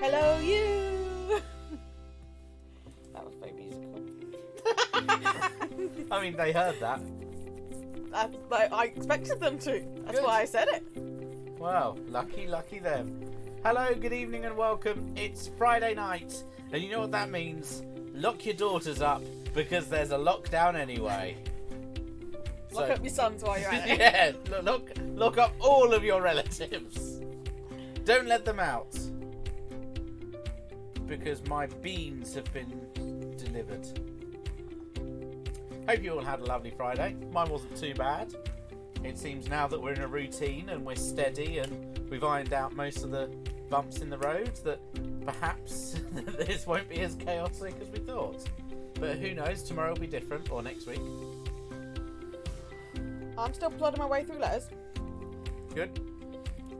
Hello, you. That was very musical. I mean, they heard that. I expected them to. That's Good. why I said it. Well, lucky them. Hello, good evening and welcome. It's Friday night, and you know what that means? Lock your daughters up, because there's a lockdown anyway. Lock up your sons while you're at it. Yeah, lock up all of your relatives. Don't let them out. Because my beans have been delivered. Hope you all had a lovely Friday. Mine wasn't too bad. It seems now that we're in a routine and we're steady and we've ironed out most of the bumps in the road that perhaps this won't be as chaotic as we thought. But who knows, tomorrow will be different, or next week. I'm still plodding my way through letters. Good.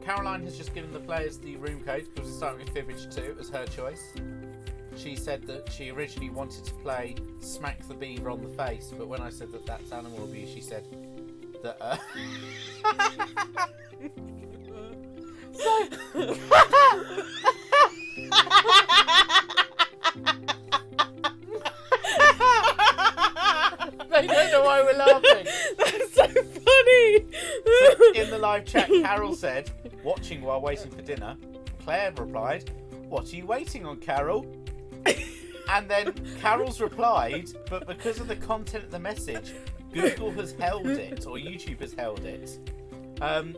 Caroline has just given the players the room code because we're starting with Fibbage 2. It was her choice. She said that she originally wanted to play Smack the Beaver on the Face, but when I said that that's animal abuse, she said that... They don't know why we're laughing. That's so funny. So in the live chat, Carol said, watching while waiting for dinner. Claire replied, what are you waiting on, Carol? And then Carol's replied, but because of the content of the message, Google has held it, or YouTube has held it.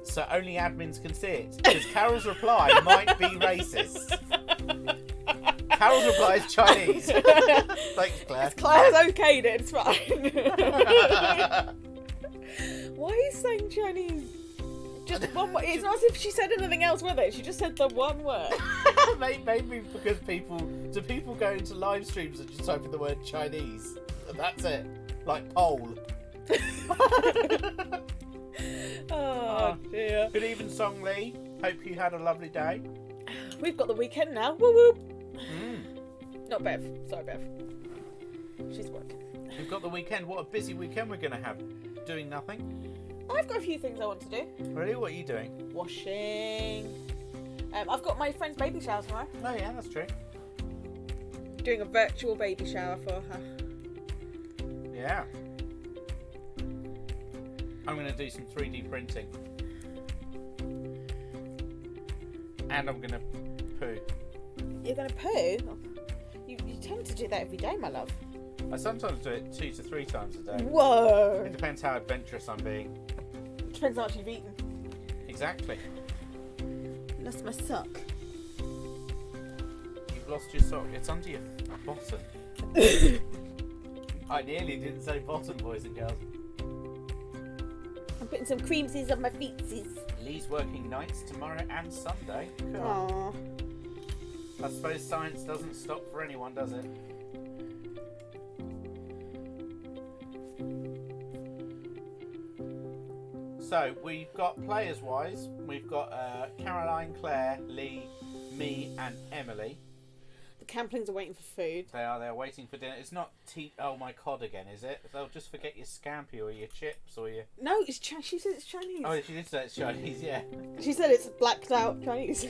So only admins can see it. Because Carol's reply might be racist. Carol's reply is Chinese. Thanks, Claire. It's Claire's okayed it, it's fine. Why are you saying Chinese? Just one word. It's not as if she said anything else with it. She just said the one word. Maybe because people go into live streams and just type in the word Chinese. And that's it. Like pole. Oh dear. Good evening, Song Lee. Hope you had a lovely day. We've got the weekend now. Woo woo. Mm. Not Bev. Sorry, Bev. She's working. We've got the weekend. What a busy weekend we're going to have. Doing nothing. I've got a few things I want to do. Really? What are you doing? Washing. I've got my friend's baby shower tomorrow. Oh yeah, that's true. Doing a virtual baby shower for her. Yeah. I'm going to do some 3D printing. And I'm going to poo. You're going to poo? You tend to do that every day, my love. I sometimes do it 2 to 3 times a day. Whoa! It depends how adventurous I'm being. Depends how much you've eaten. Exactly. That's my sock. You've lost your sock. It's under your bottom. I nearly didn't say bottom, boys and girls. I'm putting some creamsies on my feetsies. Lee's working nights tomorrow and Sunday. Cool. Aww. I suppose science doesn't stop for anyone, does it? So, we've got players-wise, we've got Caroline, Claire, Lee, me and Emily. The Camplings are waiting for food. They're waiting for dinner. It's not oh my cod again, is it? They'll just forget your scampi or your chips or your... No, she said it's Chinese. Oh, she did say it's Chinese, yeah. She said it's blacked out Chinese.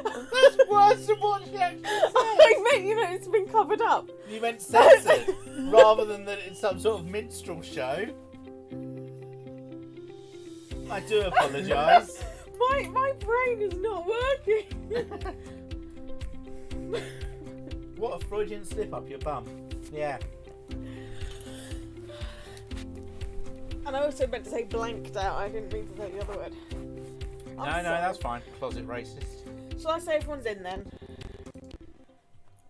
That's worse than what she actually said. I meant, it's been covered up. You meant censored, rather than that it's some sort of minstrel show. I do apologise. My brain is not working. What a Freudian slip up your bum. Yeah. And I also meant to say blanked out. I didn't mean to say the other word. No, that's fine. Closet racist. Shall I say everyone's in then?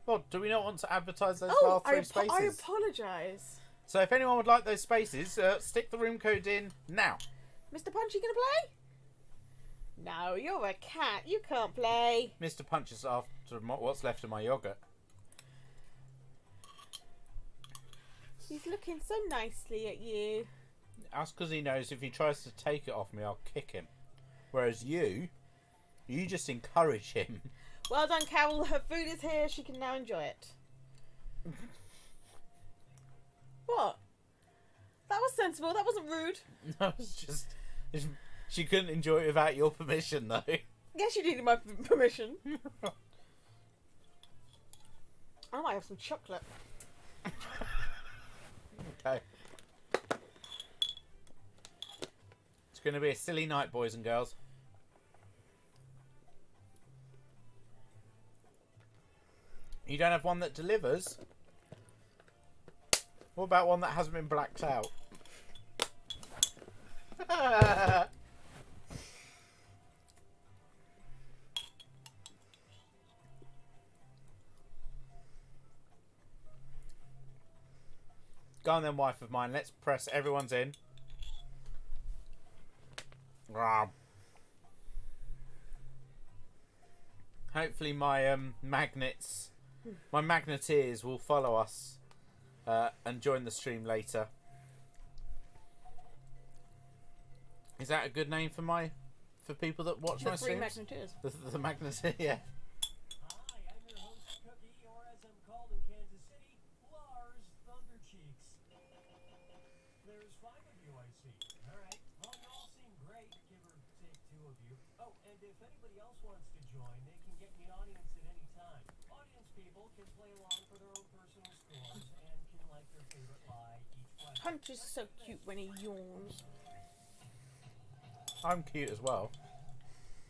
Well, do we not want to advertise those Oh, last 3 spaces? I apologise. So if anyone would like those spaces, stick the room code in now. Mr. Punch, you gonna play? No, you're a cat. You can't play. Mr. Punch is after what's left of my yogurt. He's looking so nicely at you. That's because he knows if he tries to take it off me, I'll kick him. Whereas you just encourage him. Well done, Carol. Her food is here. She can now enjoy it. What? That was sensible. That wasn't rude. No, it's just... She couldn't enjoy it without your permission, though. Yes, you needed my permission. I might have some chocolate. Okay. It's going to be a silly night, boys and girls. You don't have one that delivers? What about one that hasn't been blacked out? Go on then, wife of mine. Let's press everyone's in. Hopefully my magnets, my magneteers will follow us and join the stream later. Is that a good name for people that watch my streams? The 3 magneteers. The magneteer, yeah. Hi, I'm your host, Cookie, or as I'm called in Kansas City, Lars Thundercheeks. There's 5 of you, I see. All right. Well, you all seem great, give or take 2 of you. Oh, and if anybody else wants to join, they can get me an audience at any time. Audience people can play along for their own personal scores and can like their favorite lie each question. Punch is so cute when he yawns. I'm cute as well.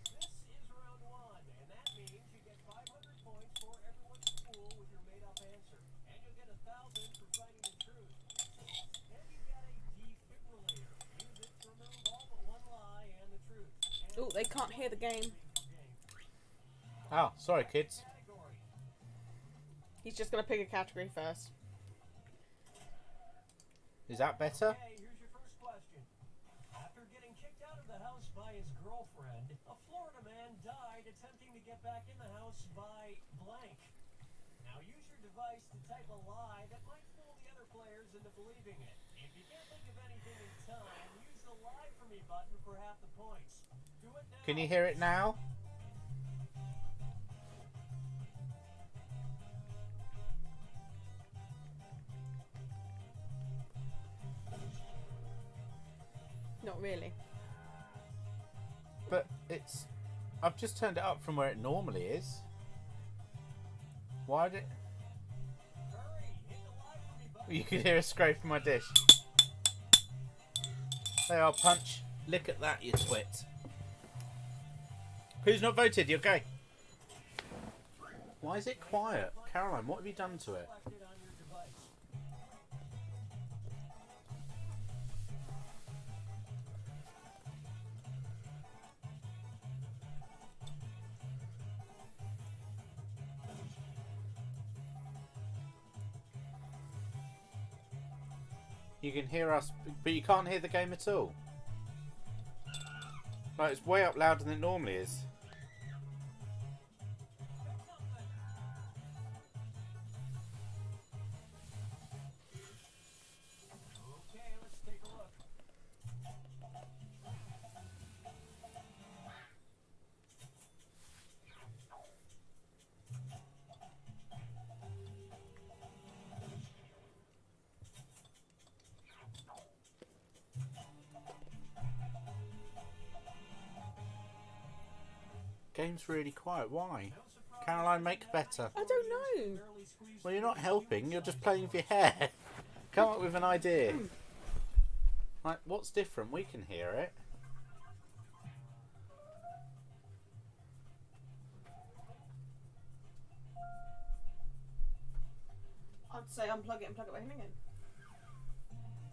This is round 1, and that means you get 500 points for everyone's fool with your made-up answer. And you'll get 1,000 for finding the truth. Then you get a defibrillator. Use it to remove all but one lie and the truth. Oh, they can't hear the game. Oh, sorry, kids. Category. He's just going to pick a category first. Is that better? Okay, here's your first question. After getting kicked out of the house by his girlfriend, a Florida man died attempting to get back in the house by blank. Now use your device to type a lie that might fool the other players into believing it. If you can't think of anything in time, use the lie for me button for half the points. Do it now. Can you hear it now? Not really. But it's... I've just turned it up from where it normally is. Why did it... Hurry, hit the lie for me button. You could hear a scrape from my dish. There are, Punch. Look at that, you twit. Who's not voted? You okay? Why is it quiet? Caroline, what have you done to it? Select it on your device. You can hear us, but you can't hear the game at all. Like, it's way up louder than it normally is. Okay, let's take a look. Game's really quiet. Why? Caroline, make better. I don't know. Barely squeezed. Well, you're not helping. You're just playing with your hair. Come up with an idea. Like, what's different? We can hear it. I'd say unplug it and plug it back in again.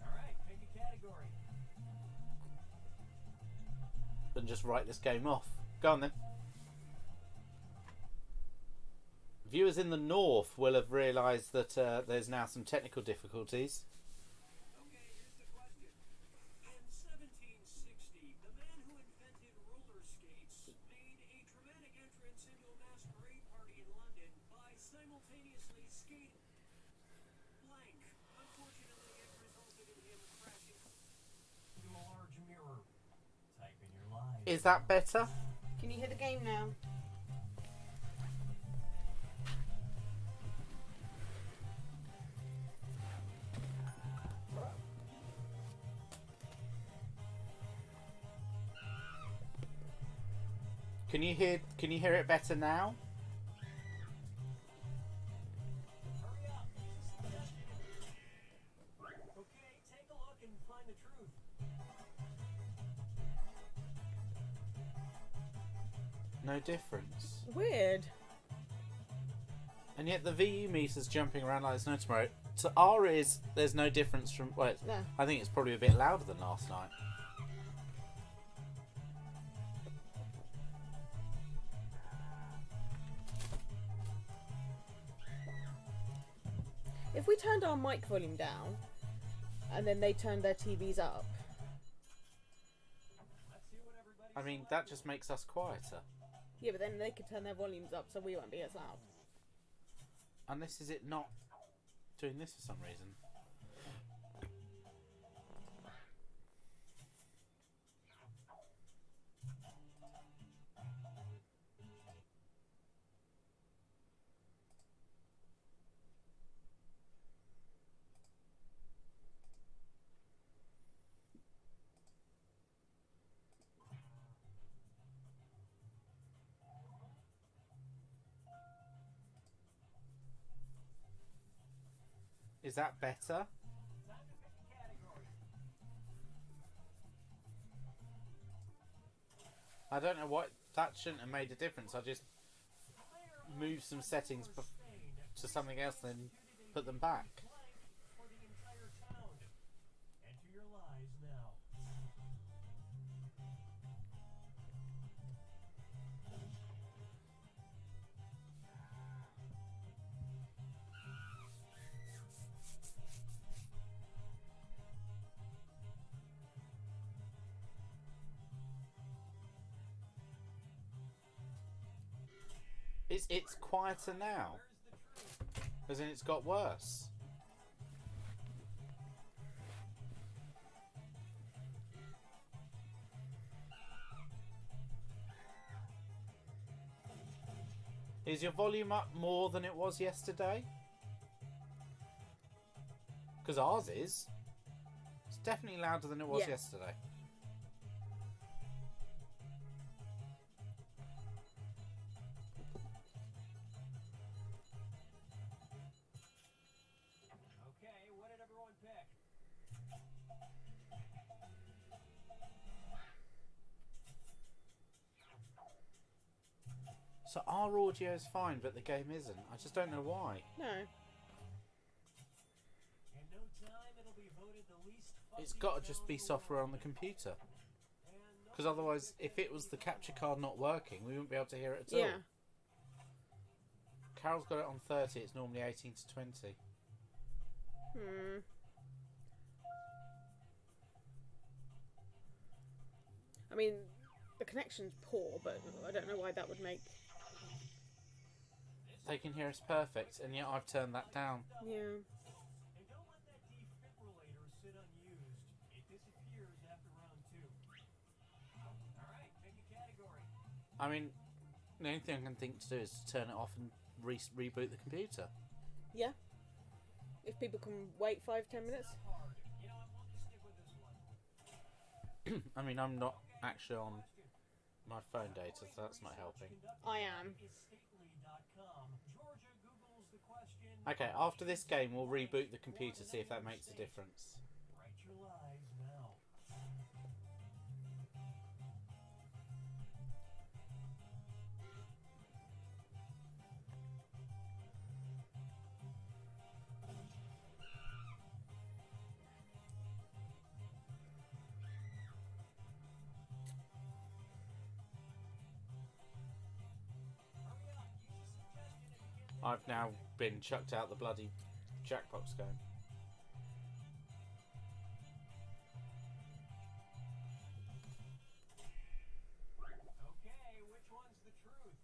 All right, pick a category. And just write this game off. Go on then. Viewers in the north will have realised that there's now some technical difficulties. Okay, here's the question. In 1760, the man who invented roller skates made a dramatic entrance into a masquerade party in London by simultaneously skating blank. Unfortunately, it resulted in him crashing into a large mirror. Type in your lie. Is that better? Can you hear the game now? Can you hear it better now? Hurry up. Okay, take a look and find the truth. No difference. Weird. And yet the VU meter's jumping around like there's no tomorrow. To our ears, there's no difference from... Well, No. I think it's probably a bit louder than last night. If we turned our mic volume down, and then they turned their TVs up. Let's see what everybody. I mean, that just makes us quieter. Yeah, but then they could turn their volumes up so we won't be as loud. Unless is it not doing this for some reason. Is that better? I don't know what... That shouldn't have made a difference. I just moved some settings to something else and then put them back. For the entire town. Enter your lies now. It's quieter now. As in it's got worse. Is your volume up more than it was yesterday? Because ours is. It's definitely louder than it was Yeah. yesterday. Okay, what did everyone pick? So our audio is fine, but the game isn't. I just don't know why. No. In no time, it'll be voted the least It's fuzzy got to town just be in the software on world. the computer. And no Because otherwise, if it was the capture card not working, we wouldn't be able to hear it at all. Yeah. Carol's got it on 30. It's normally 18 to 20. Hmm. I mean, the connection's poor, but I don't know why that would make... They can hear us perfect, and yet I've turned that down. Yeah. And don't let that defibrillator sit unused. It disappears after round 2. Alright, pick a category. I mean, the only thing I can think to do is to turn it off and reboot the computer. Yeah. If people can wait 5-10 minutes. Hard. You know, I want to stick with this one. I mean, I'm not actually on my phone data, so that's not helping. I am. Stately.com. Georgia Googles the question. Okay, after this game, we'll reboot the computer, see if that makes a difference. Write your lies now. Hurry up. Use a suggestion if you can't. I've now been chucked out the bloody Jackbox game. Okay, which one's the truth?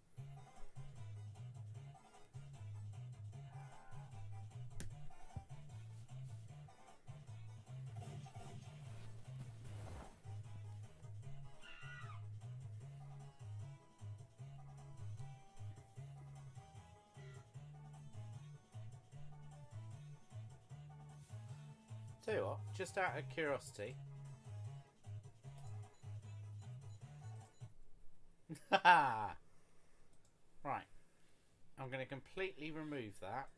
Tell you what, just out of curiosity. Right. I'm going to completely remove that.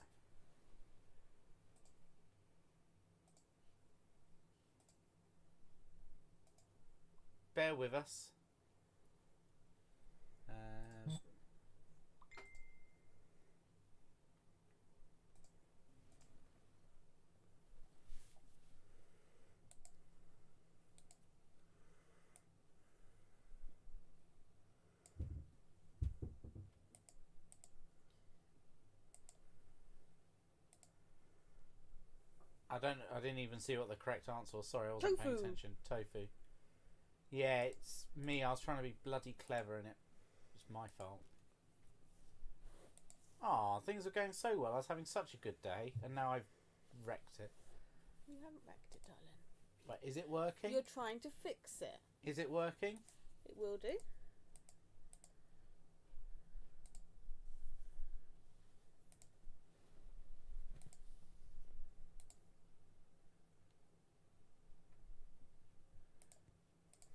Bear with us. I didn't even see what the correct answer was. Sorry, I wasn't paying attention. Tofu. Yeah, it's me. I was trying to be bloody clever and it was my fault. Aw, things were going so well. I was having such a good day and now I've wrecked it. You haven't wrecked it, darling. Right, is it working? You're trying to fix it. Is it working? It will do.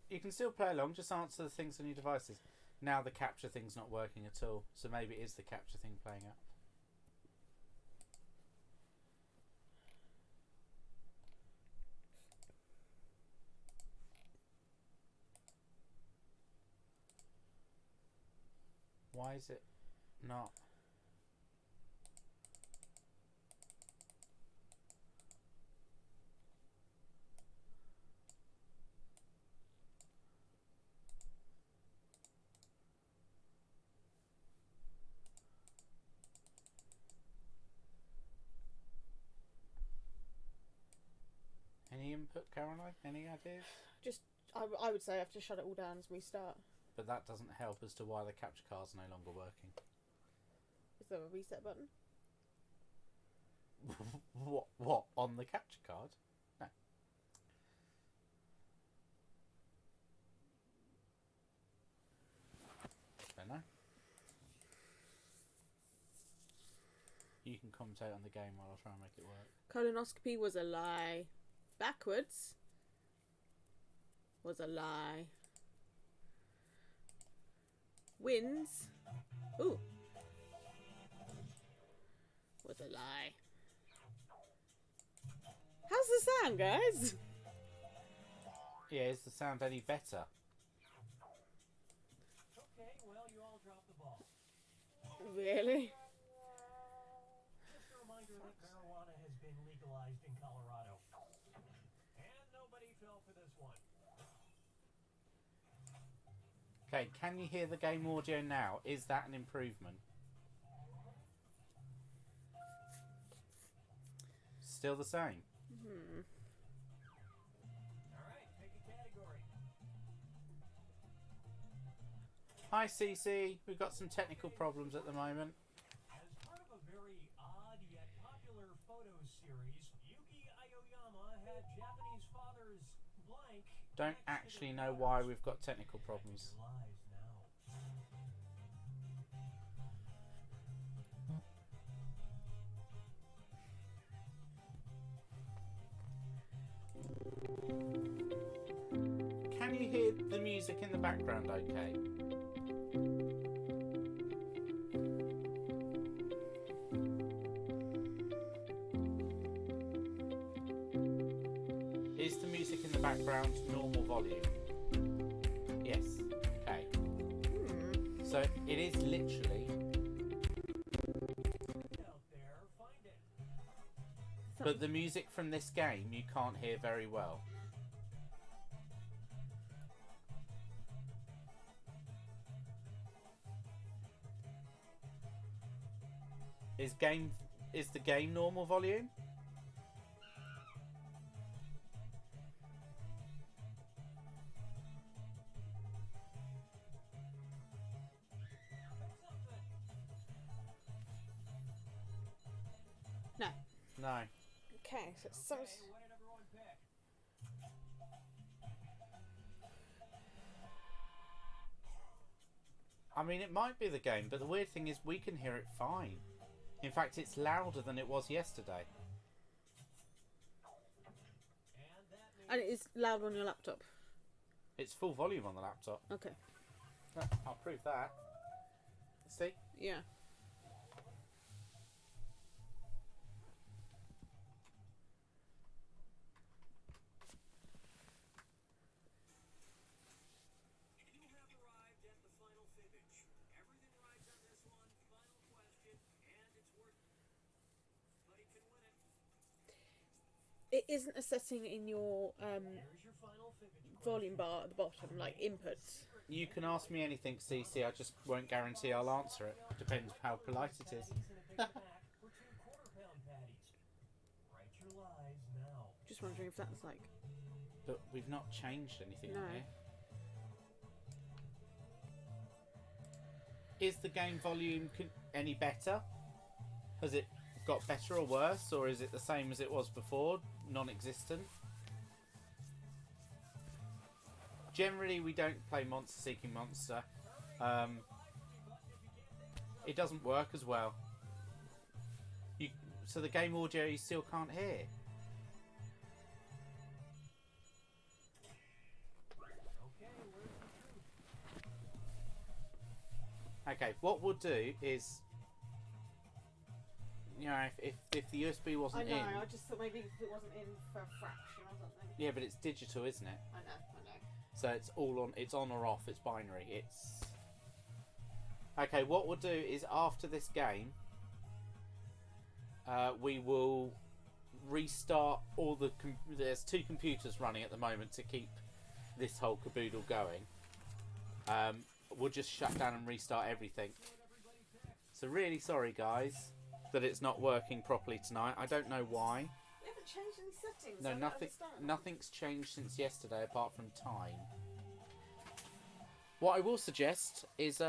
You can still play along, just answer the things on your devices. Now the capture thing's not working at all, so maybe it is the capture thing playing up. Why is it not? Any input, Caroline? Any ideas? Just, I would say I have to shut it all down as we start. But that doesn't help as to why the capture card's no longer working. Is there a reset button? What? On the capture card? No. Don't know. You can commentate on the game while I try and make it work. Colonoscopy was a lie. Backwards was a lie. Wins. Ooh. Was a lie. How's the sound, guys? Yeah, is the sound any better? Okay, well, you all dropped the ball. Really? Just a reminder that marijuana has been legalized in Colorado. And nobody fell for this one. Okay, can you hear the game audio now? Is that an improvement? Still the same? Alright, pick a category. Hi CC, we've got some technical problems at the moment. As part of a very odd yet popular photo series, Yuki Aoyama had Japanese father's blank. Don't actually know why we've got technical problems. Lies now. Can you hear the music in the background okay? Is the music in the background normal volume? Yes. Okay. So it is literally, Out there, find it. but the music from this game you can't hear very well. Is the game normal volume? No. No. Okay, so it's some... Okay, what did everyone pick? I mean, it might be the game, but the weird thing is we can hear it fine. In fact, it's louder than it was yesterday. And that means And it is loud on your laptop. It's full volume on the laptop. Okay. I'll prove that. See? Yeah. You have arrived at the final finish. Everything rides on this one. Final question, and it's worth. But he can win it. It isn't a setting in your Here's your final finish. volume bar at the bottom, like inputs. You can ask me anything, CC. I just won't guarantee I'll answer it. Depends how polite it is. For 2 quarter-pound patties. Write your lies now. Just wondering if that's like. But we've not changed anything No. here. Is the game volume any better? Has it got better or worse? Or is it the same as it was before? Non-existent? Generally, we don't play Monster Seeking Monster. It doesn't work as well. So the game audio you still can't hear. Okay, what we'll do is, you know, if the USB wasn't in. I just thought maybe if it wasn't in for a fraction or something. Yeah, but it's digital, isn't it? I know. So it's all on. It's on or off. It's binary. It's okay. What we'll do is after this game, we will restart all the. There's 2 computers running at the moment to keep this whole caboodle going. We'll just shut down and restart everything. So really sorry, guys, that it's not working properly tonight. I don't know why. You haven't changed any settings. No, I don't nothing. understand. Nothing's changed since yesterday, apart from time. What I will suggest is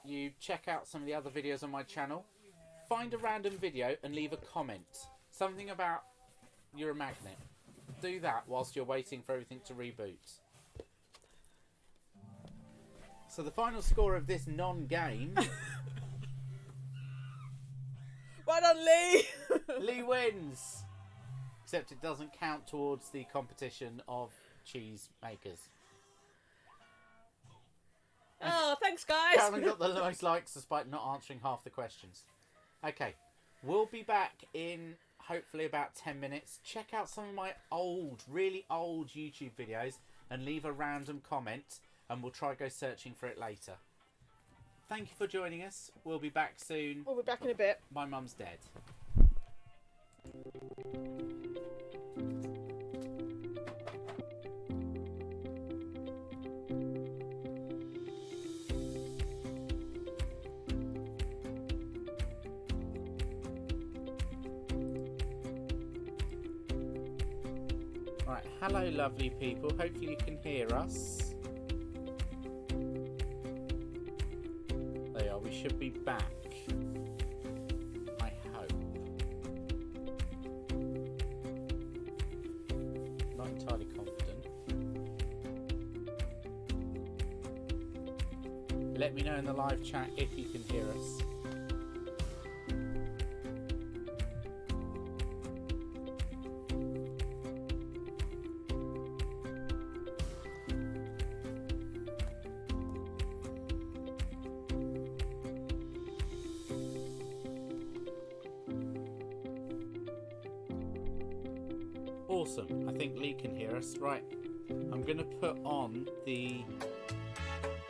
you check out some of the other videos on my channel. Find a random video and leave a comment. Something about you're a magnet. Do that whilst you're waiting for everything to reboot. So the final score of this non-game, Well done, Lee! Lee wins. Except it doesn't count towards the competition of cheese makers. Oh, thanks, guys! Karen got the most likes despite not answering half the questions. Okay, we'll be back in hopefully about 10 minutes. Check out some of my old, really old YouTube videos and leave a random comment and we'll try go searching for it later. Thank you for joining us. We'll be back soon. We'll be back in a bit. My mum's dead. Right, hello lovely people. Hopefully you can hear us. There you are, we should be back. I hope. Not entirely confident. Let me know in the live chat if you can hear us. Awesome. I think Lee can hear us. Right. I'm going to put on the...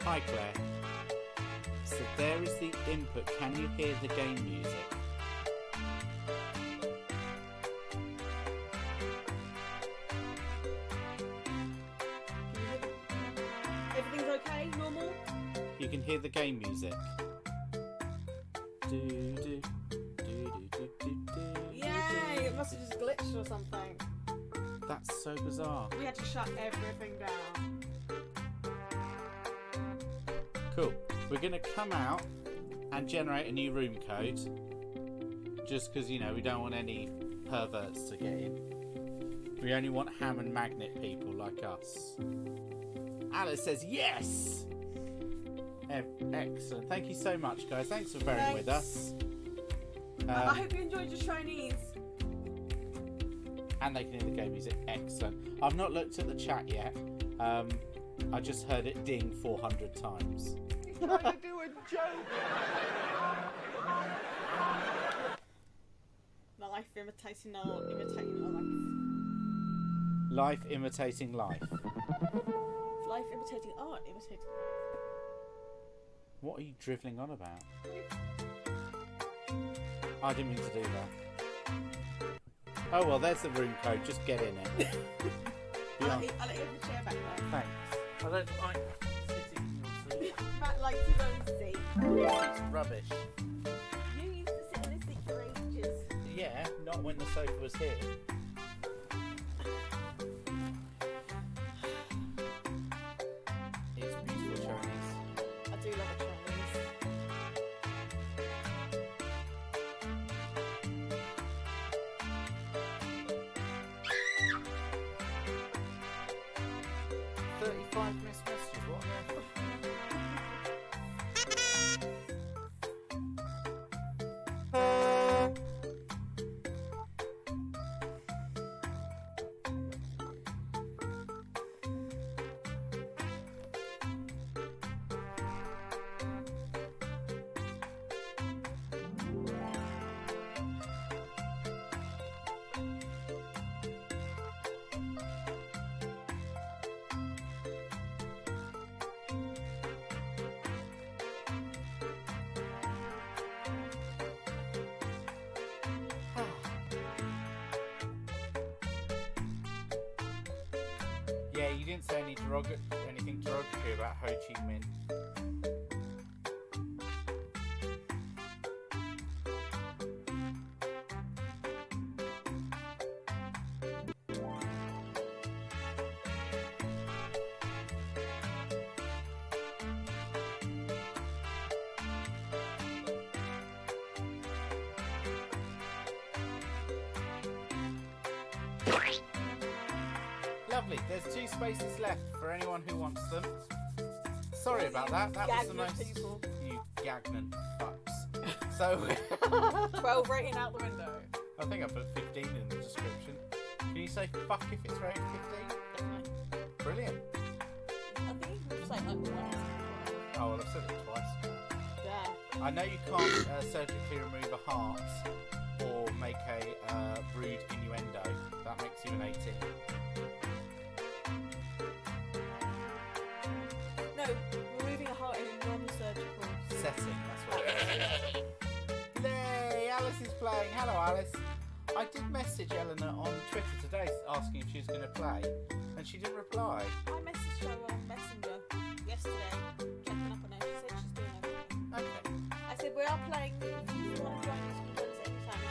Hi, Claire. So there is the input. Can you hear the game music? Everything's okay? Normal? You can hear the game music. Do, do, do, do, do, do, do, Yay! do. It must have just glitched or something. That's so bizarre. We had to shut everything down. Cool. We're going to come out and generate a new room code. Just because, you know, we don't want any perverts to get in. We only want ham and magnet people like us. Alice says yes! Excellent. Thank you so much, guys. Thanks for bearing with us. I hope you enjoyed your Chinese. And they can hear the game music. Excellent. I've not looked at the chat yet. I just heard it ding 400 times. He's trying to do a joke. Life imitating art, imitating life. Life imitating life. Life imitating art, imitating. What are you drivelling on about? I didn't mean to do that. Oh well, there's the room code. Just get in it. I'll let you have the chair back there. Thanks. I don't like sitting in your seat. Matt likes his own seat. It's rubbish. You used to sit in this seat for ages. Yeah, not when the sofa was here. It's beautiful Chinese. I do love a Chinese. 35 missed messages, what on earth? Yeah, you didn't say anything derogatory about Ho Chi Minh. Lovely. There's 2 spaces left for anyone who wants them. Sorry about that. That was the most... People. You Gagnon fucks. So... 12 rating out the window. I think I put 15 in the description. Can you say fuck if it's rated 15? Brilliant. I think you can just say like once. Oh, well, I've said it twice. Yeah. I know you can't surgically remove a heart or make a rude innuendo. That makes you an 18. No, removing a heart in a non-surgical Setting, that's what it is. Yay, Alice is playing. Hello, Alice. I did message Eleanor on Twitter today asking if she was going to play, and she didn't reply. I messaged her on Messenger yesterday, checking up on her. She said she's doing everything. Okay. I said we are playing. If you want to join us, you can join us anytime.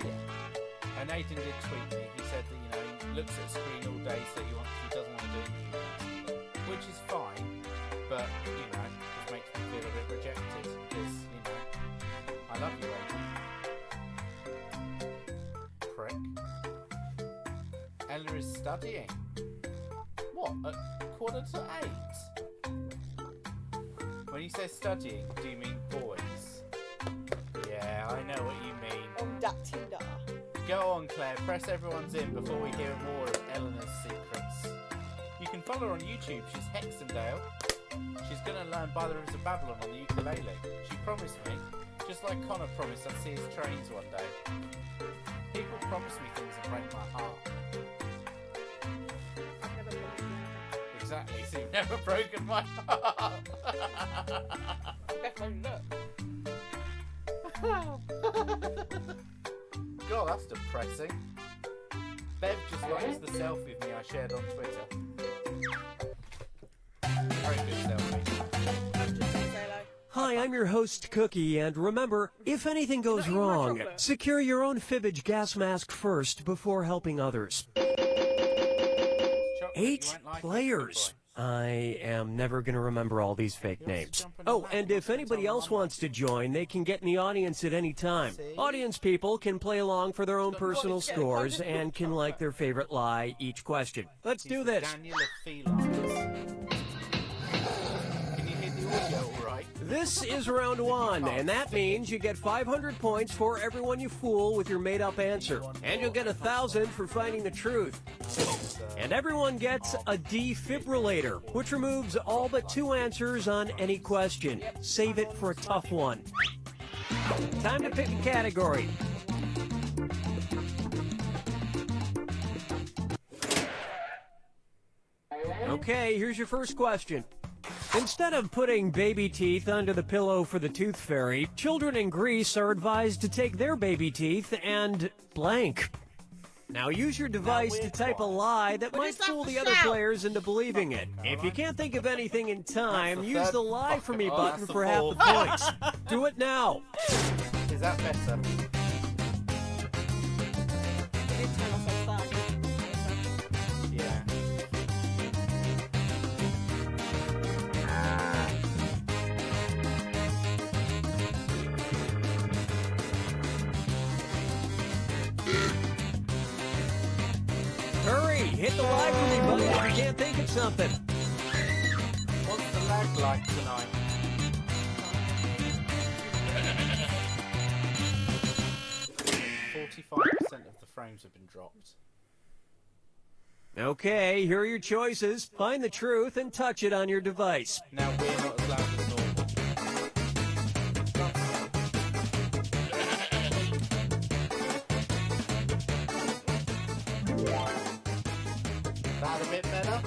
Yeah. And Nathan did tweet me. He said that he looks at a screen all day, so he doesn't want to do anything, which is fine. But just makes me feel a bit rejected because I love you, Aidan. Prick. Ella is studying. What? At 7:45? When you say studying, do you mean boys? Yeah, I know what you mean. On that Tinder. Go on, Claire. Press everyone's in before we hear more of Eleanor's secrets. You can follow her on YouTube. She's Hexendale. She's going to learn By the Rivers of Babylon on the ukulele. She promised me, just like Connor promised I'd see his trains one day. People promise me things and break my heart. I've never promised you anything. Exactly, so you've never broken my heart. Definitely look. God, that's depressing. Bev just likes the selfie of me I shared on Twitter. Very good selfie. Hi, I'm your host, Cookie, and remember, if anything goes wrong, secure your own Fibbage gas mask first before helping others. 8 players. I am never going to remember all these fake names. Oh, and if anybody else wants to join, they can get in the audience at any time. Audience people can play along for their own personal scores and can like their favorite lie each question. Let's do this. Daniel of Felines. Can you hear the audio all right? This is round 1, and that means you get 500 points for everyone you fool with your made-up answer. And you'll get 1,000 for finding the truth. And everyone gets a defibrillator, which removes all but 2 answers on any question. Save it for a tough one. Time to pick a category. Okay, here's your first question. Instead of putting baby teeth under the pillow for the tooth fairy, children in Greece are advised to take their baby teeth and blank. Now use your device to type a lie that might fool the other players into believing it. If you can't think of anything in time, use the lie for me button for half the points. Do it now. Is that better? We did turn ourselves down. Yeah. Hurry, hit the lie for me button if you can't think of something. What's the lag like tonight? 45% of the frames have been dropped. Okay, here are your choices. Find the truth and touch it on your device. Now we're not as loud as normal. That a bit better?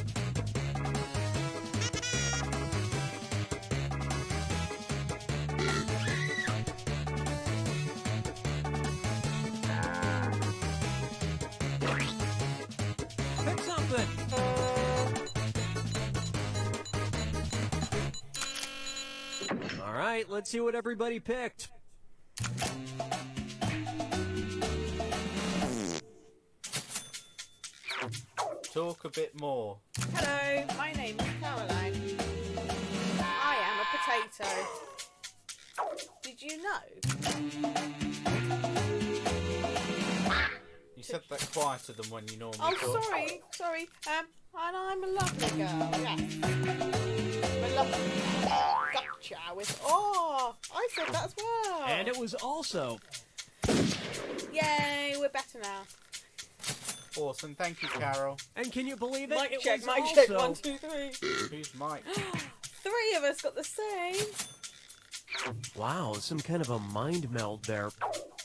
Pick something. All right, let's see what everybody picked. Talk a bit more. Hello, my name is Caroline. I am a potato. Did you know? You said that quieter than when you normally Oh, talk. sorry. And I'm a lovely girl. Yes, I'm a lovely girl. Gotcha. With I said that as well. And it was also... Yay, we're better now. Awesome, thank you, Carol. And can you believe it? Mic It check, was mic check. also- 1, 2, 3. Who's Mike? 3 of us got the same. Wow, some kind of a mind meld there.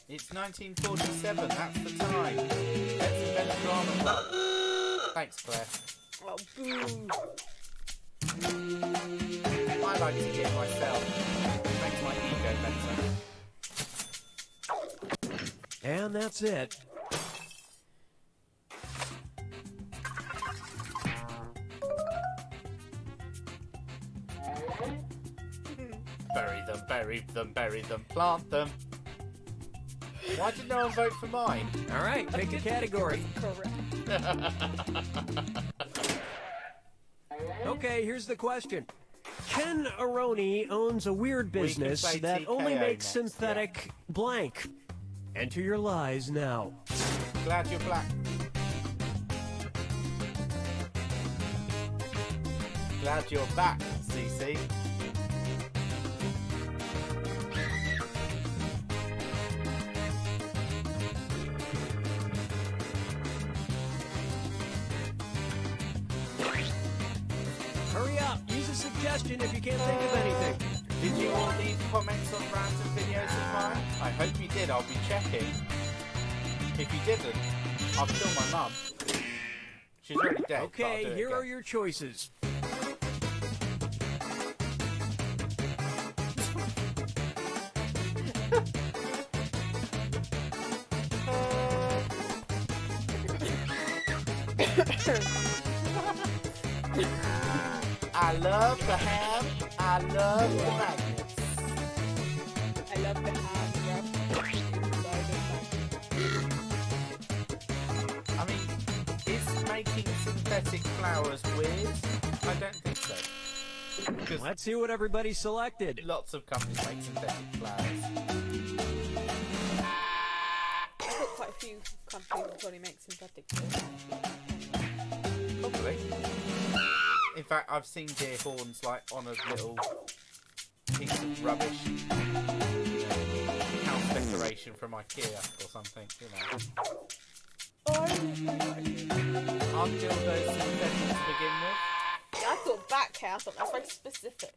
It's 1947, that's the time. Let's invent a drama club. Thanks, Claire. Oh, boo. I like to hear myself. It makes my ego better. And that's it. Bury them, plant them. Why did no one vote for mine? All right, pick a category. Correct. Okay, here's the question. Ken Aroni owns a weird business say that only TKO makes next, synthetic blank. Enter your lies now. Glad you're black. Glad you're back, CC. Hurry up, use a suggestion if you can't think of anything. Did you all leave comments on random videos of mine? I hope you did, I'll be checking. If you didn't, I'll kill my mum. She's already dead. but I'll Okay, do it here again. are your choices. I love the ham. I love the magnets. I love the hand wrapped inside of I mean, is making synthetic flowers weird? I don't think so. Because Let's see what everybody selected. lots of companies make synthetic flowers. I thought quite a few companies would probably make synthetic flowers. Probably. In fact, I've seen deer horns like on a little piece of rubbish, house decoration from IKEA or something, you know. Oh, I didn't know that. Aren't dildos synthetic to begin with? Yeah, I thought back hair. I thought that's very specific.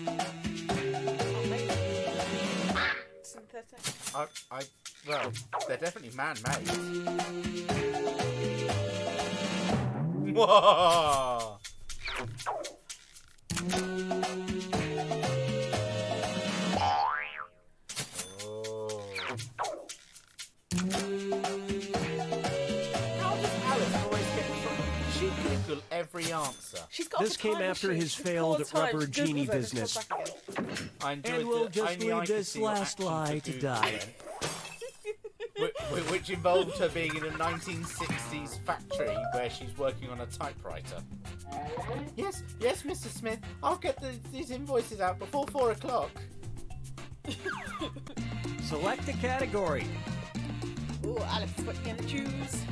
Oh, maybe. Synthetic. Well, they're definitely man-made. Whoa! How does Alice always get in trouble? She Google every answer. She's got This a came time after machine. his She failed calls time, rubber she genie Googles it, and business. comes back again. I enjoyed And we'll the just only I leave could this see what last actions lie are to Googled die. then. Which involved her being in a 1960s factory where she's working on a typewriter. Yes, Mr. Smith. I'll get these invoices out before 4 o'clock. Select a category. Ooh, Alex, what you gonna choose?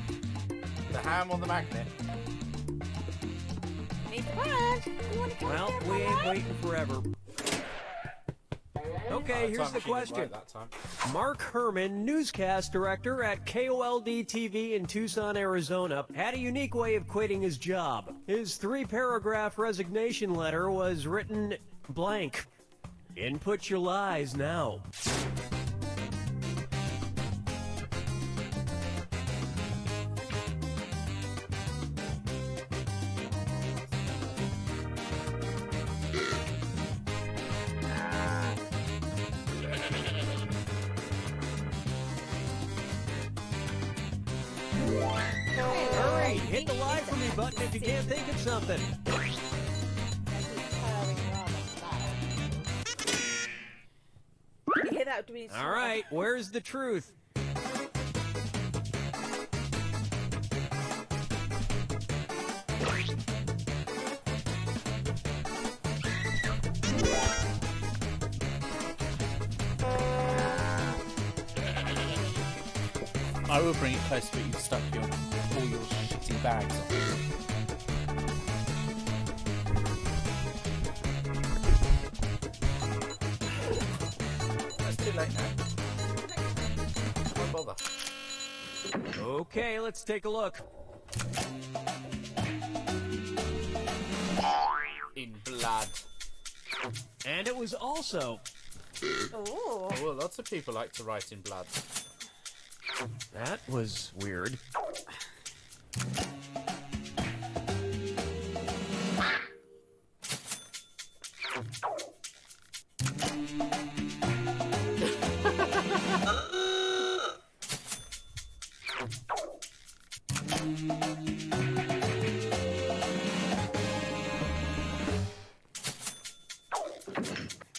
The ham on the magnet. Need the brand. You wanna come Well, get we my ain't brand? waiting forever. Okay, here's Time the machine was question. right that time. Mark Herman, newscast director at KOLD TV in Tucson, Arizona, had a unique way of quitting his job. His 3-paragraph resignation letter was written blank. Input your lies now. Hurry, hit the lie for me button if you can't think of something. You hear that? Do we need to- All right, where's the truth? I will bring it close, but you've stuck all your shitty bags on. It's too late now. Won't bother. Okay, let's take a look. In blood. And it was also... Oh. Oh, lots of people like to write in blood. That was weird.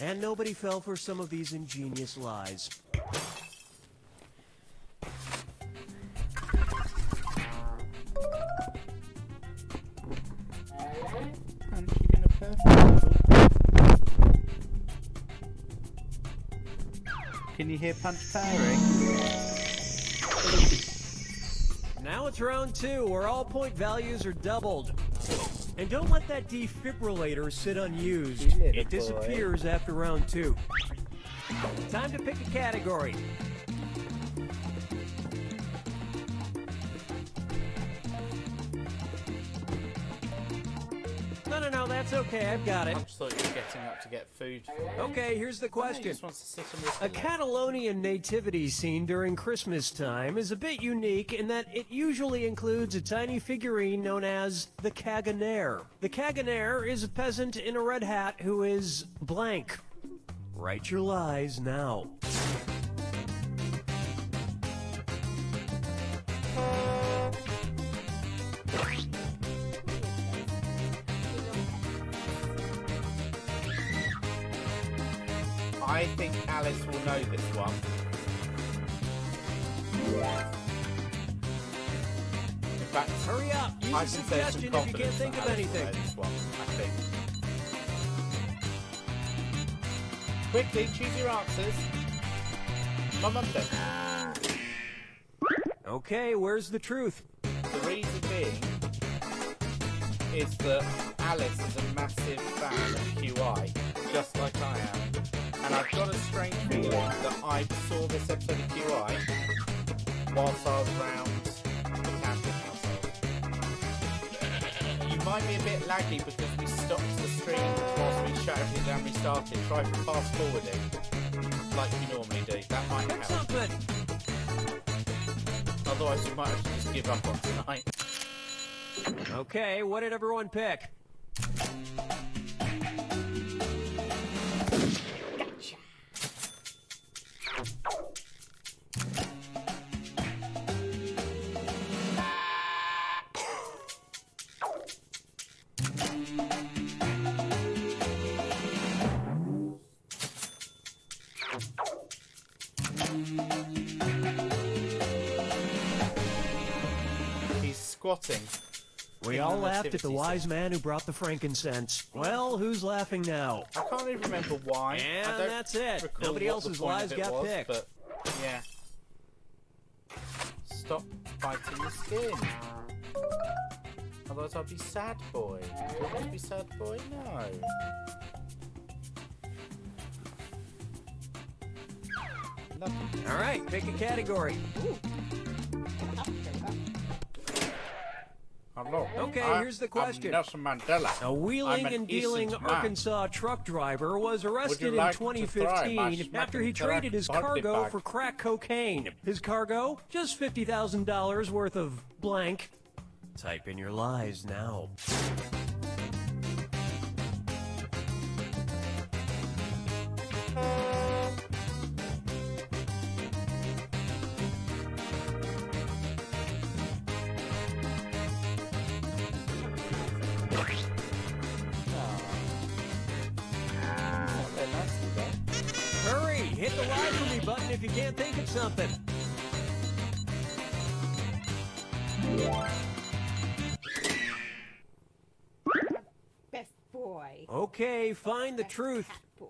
And nobody fell for some of these ingenious lies. Can you hear Punch purring? Now it's round 2, where all point values are doubled. And don't let that defibrillator sit unused. You little It disappears after round 2. Time to pick a category. No, that's okay, I've got it. Punch thought you were getting up to get food. Okay, here's the He question. just wants to sit on this A Catalonian nativity scene during Christmas time is a bit unique in that it usually includes a tiny figurine known as the Caganer. The Caganer is a peasant in a red hat who is blank. Write your lies now. I think Alice will know this one. In fact, Hurry up! Use I a can say some suggestion if you can't confidence think that of Alice will anything. know this one, I think. Quickly, choose your answers. My mum said. Okay, where's the truth? The reason being is that Alice is a massive fan of QI, just like I am. And I've got a strange feeling that I saw this episode of QI whilst I was around the might be a bit laggy because we stopped the stream whilst we shut everything down and restarted. Try fast forwarding like you normally do. That might Pick help. something. Otherwise, we might have to just give up on tonight. Okay, what did everyone pick? Gotcha. He's squatting. We all laughed at the wise man who brought the frankincense. Well, who's laughing now? I can't even remember why. And I don't that's it. recall Nobody what else's the point lies of it got was, picked. But yeah. Stop biting the skin. Otherwise I'll be sad boy. Do you want me to be sad boy? No. Lovely. All right, pick a category. Hello. Okay, here's the question. I'm Nelson Mandela. A wheeling I'm an and dealing decent man. Arkansas truck driver was arrested like in to try my 2015 after he smacking traded his body cargo bag? for crack cocaine. His cargo? Just $50,000 worth of blank. Type in your lies now. Not very nice of you, Hurry, hit the lie for me button if you can't think of something. Best boy. Okay, find the truth. Cat boy.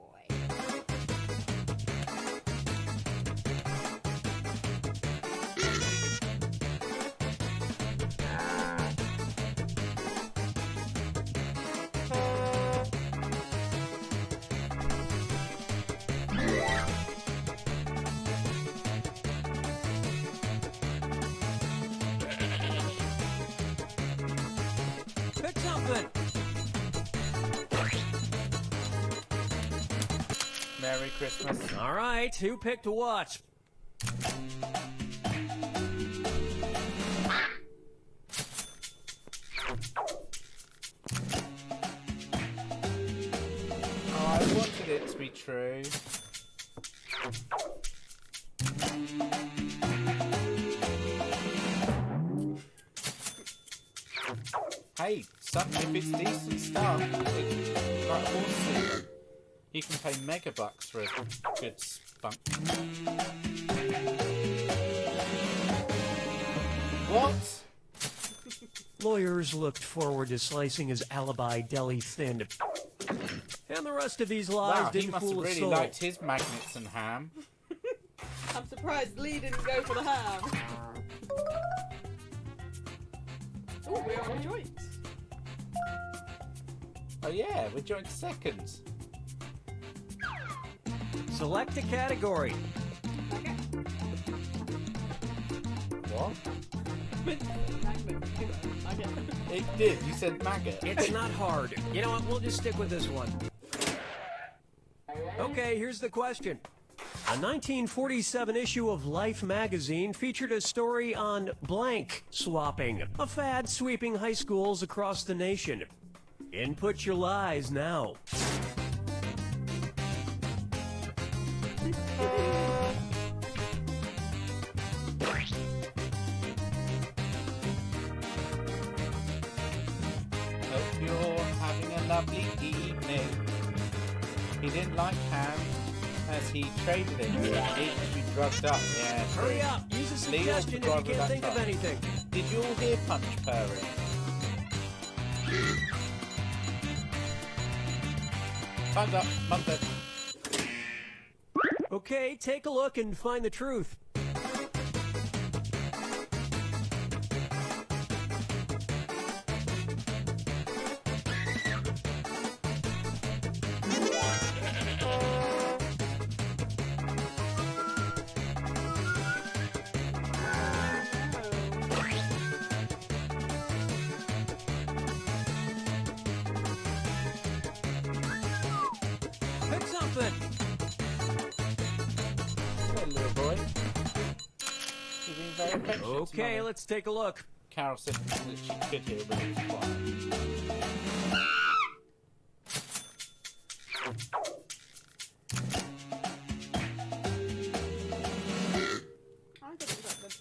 Pick something. Merry Christmas. All right, who picked what? Oh, I wanted it to be true. Hey, if it's decent stuff, like horse semen, you can pay mega bucks for a good spunk. What? Lawyers looked forward to slicing his alibi deli thin. And the rest of these lies Wow, he didn't must have fool a really soul. liked his magnets and ham. I'm surprised Lee didn't go for the ham. Oh, we're on a joint. Oh yeah, we're joint seconds. Select a category. Okay. What? Okay. It did. You said maggot. It's not hard. You know what? We'll just stick with this one. Okay, here's the question. A 1947 issue of Life magazine featured a story on blank swapping, a fad sweeping high schools across the nation. Input your lies now. Hope you're having a lovely evening. He didn't like ham, as he traded it for each to be drugged up. Yeah. Hurry up! Use a suggestion if you driver of can't that think of car. anything. Did you all hear Punch purring? Time's up. Month up. Okay, take a look and find the truth. Pick something. Hello, little boy. You've been very affectionate to Okay, Mummy. let's take a look. Carol said that she could hear, but it was quiet. I thought it was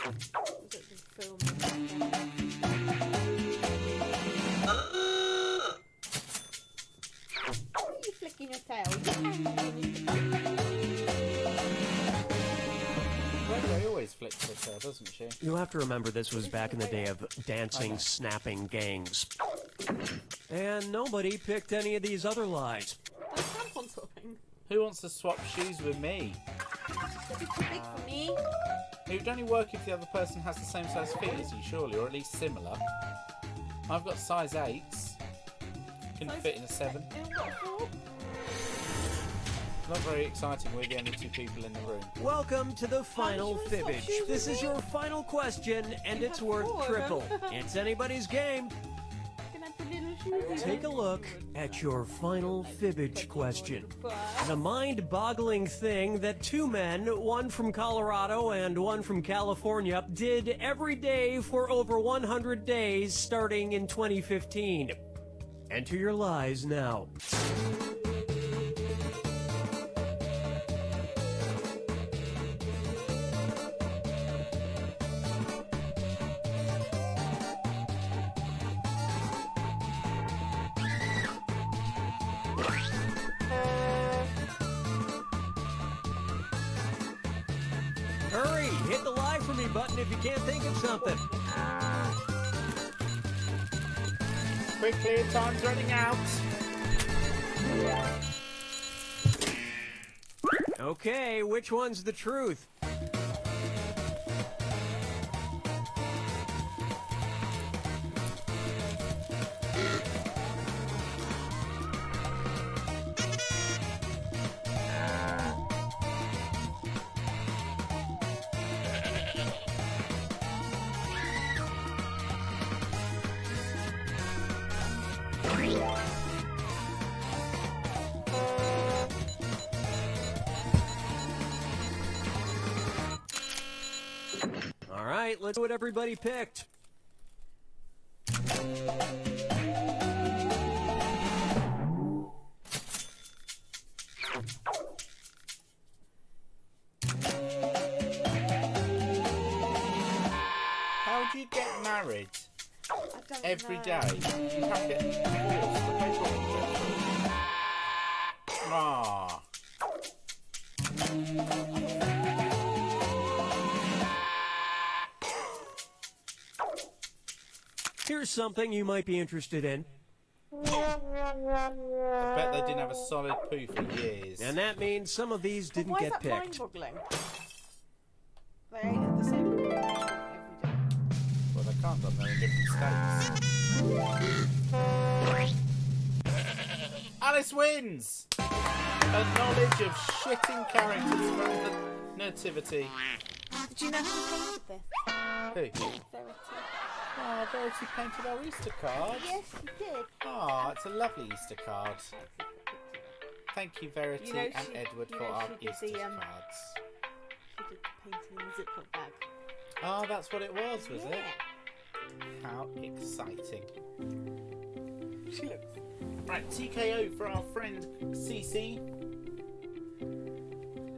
like the film. Why are you flicking your tail? Gregory always flicks her tail, doesn't she? You'll have to remember this was back in the day of dancing, snapping gangs. And nobody picked any of these other lies. That's tampon swapping. Who wants to swap shoes with me? It's too big for me. It would only work if the other person has the same size feet as you, surely, or at least similar. I've got size 8s. Can Size- fit in a 7. And what for? Not very exciting, we're the only 2 people in the room. Welcome to the final How did you swap fibbage. shoes This with is me? your final question, and You it's have worth 4 of triple. them. It's anybody's game. Can I put little shoes? Take a look at your final fibbage question. The mind-boggling thing that 2 men, one from Colorado and one from California, did every day for over 100 days starting in 2015. Enter your lies now. Hurry, hit the lie for me button if you can't think of something. Quickly, time's running out. Okay, which one's the truth? All right, let's see what everybody picked. How do you get married I don't every know. day? You can't get divorced. The paperwork goes through. Ah. Here's something you might be interested in. I bet they didn't have a solid poo for years. And that means some of these didn't Why is get that picked. mind-boggling? They ate at the same every day. Well, they can't have them in different states. Alice wins! A knowledge of shitting characters from the Nativity. Did you know who painted this? Who? Verity. Oh, Verity painted our Easter card. Yes, she did. Oh, it's a lovely Easter card. Thank you, Verity You know and she- Edward, you for know our she did Easter the, cards. She did the painting in the Ziploc bag. Oh, that's what it was it? Yeah. How exciting. She looks. Right, TKO for our friend CC.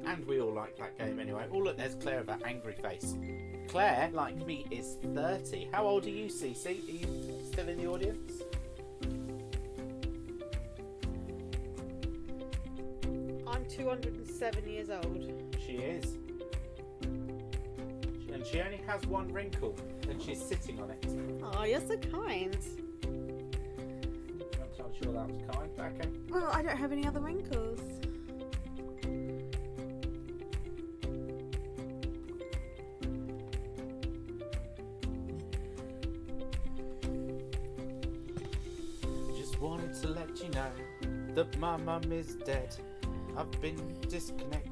And we all like that game anyway. Oh, look, there's Claire with that angry face. Claire, like me, is 30. How old are you, CC? Are you still in the audience? I'm 207 years old. She is. And she only has one wrinkle, and she's sitting on it. Oh, you're so kind. I'm not sure that was kind, but okay. Well, I don't have any other wrinkles. Just wanted to let you know that my mum is dead. I've been disconnected.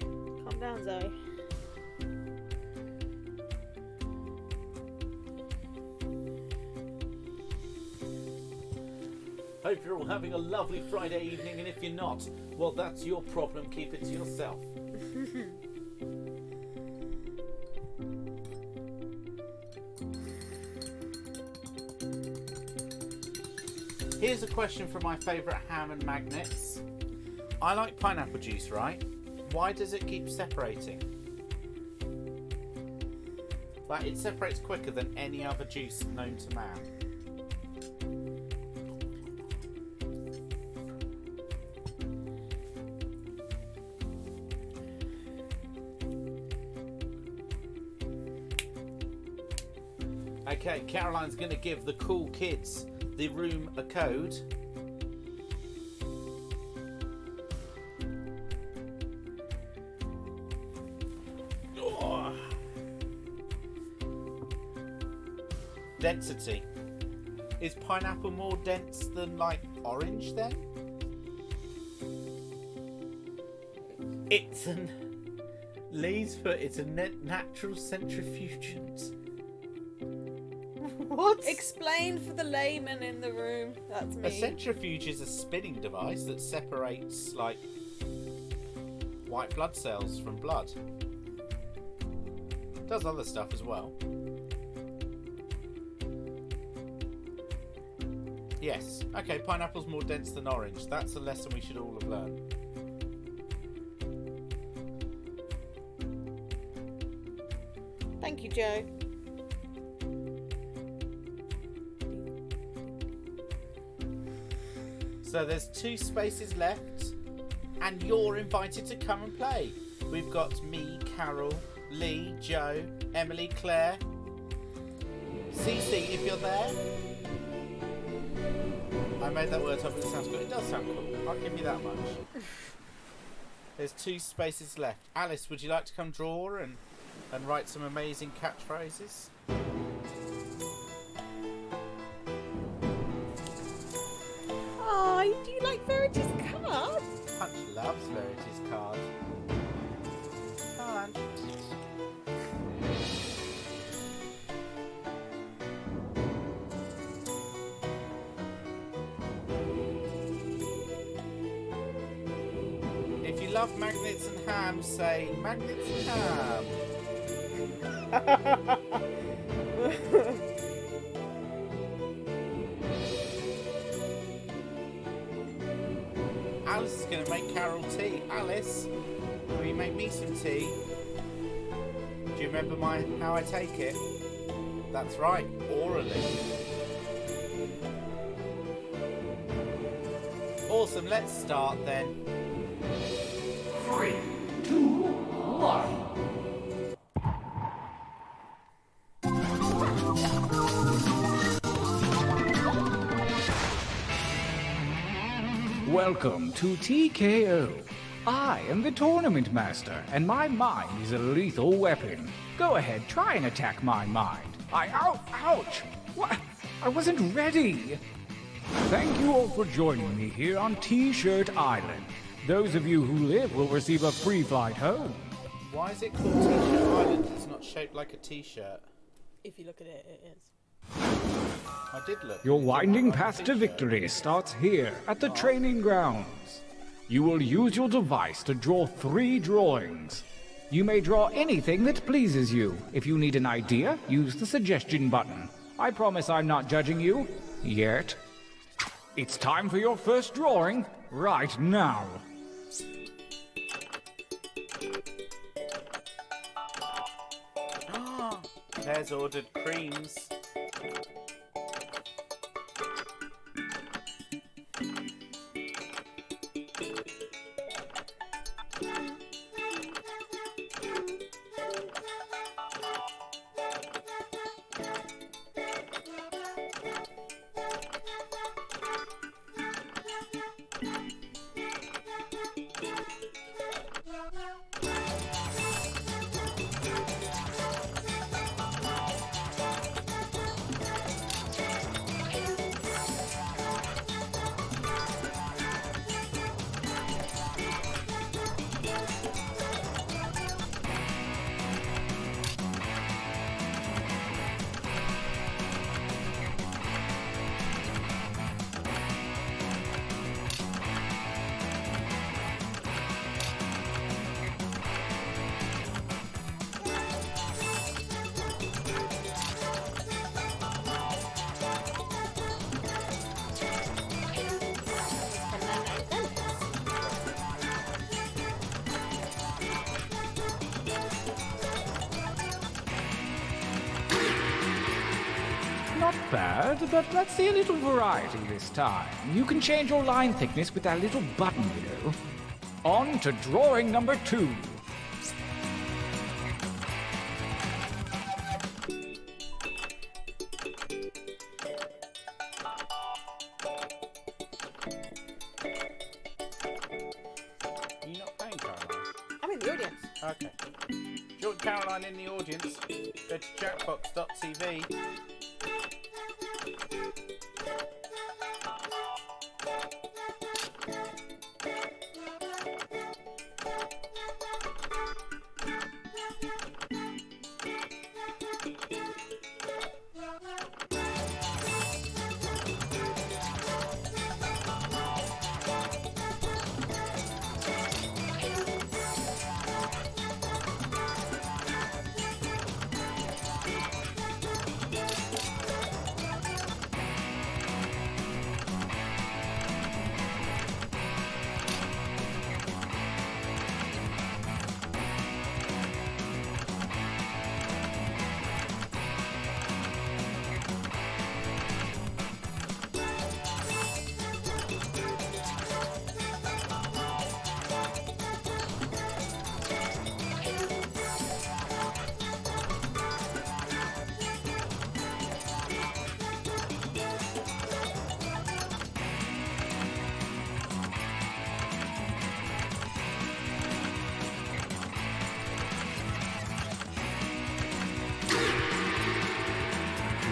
Calm down, Zoe. Hope you're all having a lovely Friday evening, and if you're not, well, that's your problem. Keep it to yourself. Here's a question from my favourite ham and magnets. I like pineapple juice, right? Why does it keep separating? Like, it separates quicker than any other juice known to man. Okay, Caroline's going to give the cool kids the room a code. Oh. Density. Is pineapple more dense than, like, orange then? It's an... Lee's put it's a natural centrifugant. What? Explain for the layman in the room. That's me. A centrifuge is a spinning device that separates, like, white blood cells from blood. It does other stuff as well. Yes. Okay, pineapple's more dense than orange. That's a lesson we should all have learned. Thank you, Joe. So there's 2 spaces left, and you're invited to come and play. We've got me, Carol, Lee, Joe, Emily, Claire, Cece, if you're there. I made that word up and it sounds good. It does sound cool. I'll give you that much. There's 2 spaces left. Alice, would you like to come draw and write some amazing catchphrases? Oh, do you like Verity's card? Punch loves Verity's card. Punch. If you love magnets and ham, say magnets and ham. Alice is going to make Carol tea. Alice, will you make me some tea? Do you remember how I take it? That's right, orally. Awesome, let's start then. 3, 2, 1. Welcome to TKO. I am the tournament master, and my mind is a lethal weapon. Go ahead, try and attack my mind. Ouch! What? I wasn't ready. Thank you all for joining me here on T-Shirt Island. Those of you who live will receive a free flight home. Why is it called T-Shirt Island? It's not shaped like a T-shirt. If you look at it, it is. I did look. Your It did winding look like a path to T-shirt. victory starts here at the training grounds. You will use your device to draw 3 drawings. You may draw anything that pleases you. If you need an idea, use the suggestion button. I promise I'm not judging you. Yet. It's time for your first drawing right now. Claire's ordered creams. Not bad, but let's see a little variety this time. You can change your line thickness with that little button, you know. On to drawing number 2. You're not playing Caroline? I'm in the audience. Okay. Do you want Caroline in the audience? Go to jackbox.tv.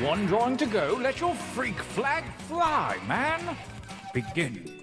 One drawing to go. Let your freak flag fly, man. Begin.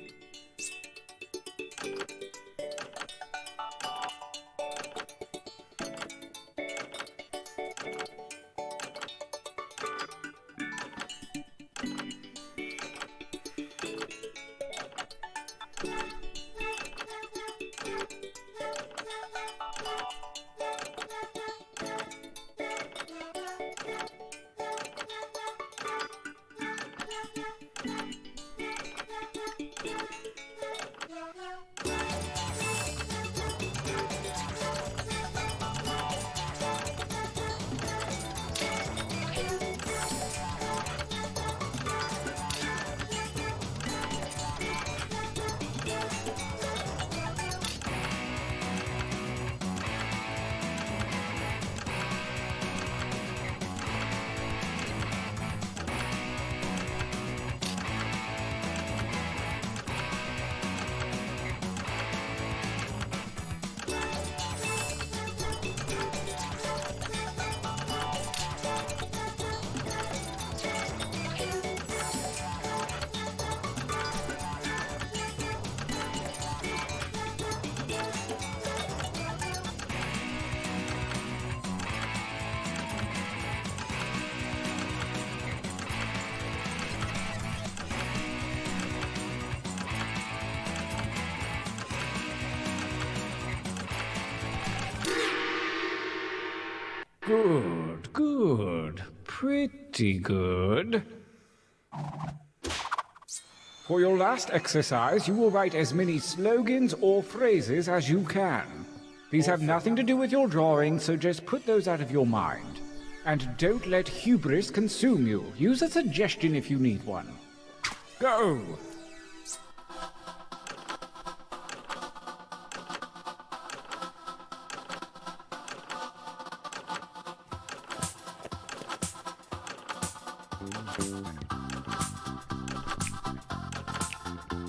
Good, good. Pretty good. For your last exercise, you will write as many slogans or phrases as you can. These have nothing to do with your drawing, so just put those out of your mind. And don't let hubris consume you. Use a suggestion if you need one. Go!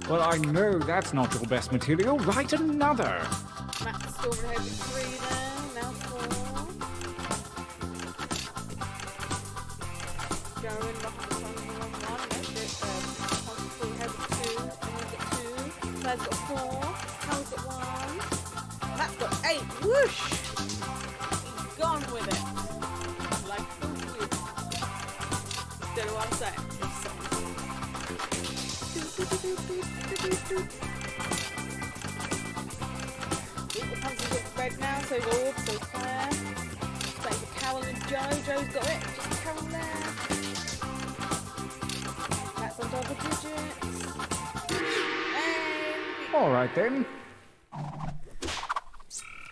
Well, I know that's not your best material. Write another. Matt's storming ahead with 3 there, now 4. Going behind on 1, that's it. Tom's still ahead with 2, Emma's got 2, Claire's got 4, Carol's got 1, Matt's got 8, whoosh! He's gone with it. Like the wind. Don't know what I'm saying. The pumpkin's got red now, so Lord, so Claire. Same for Carol and Joe. Joe's got it. Just Carol there. That's on double digits. All right then.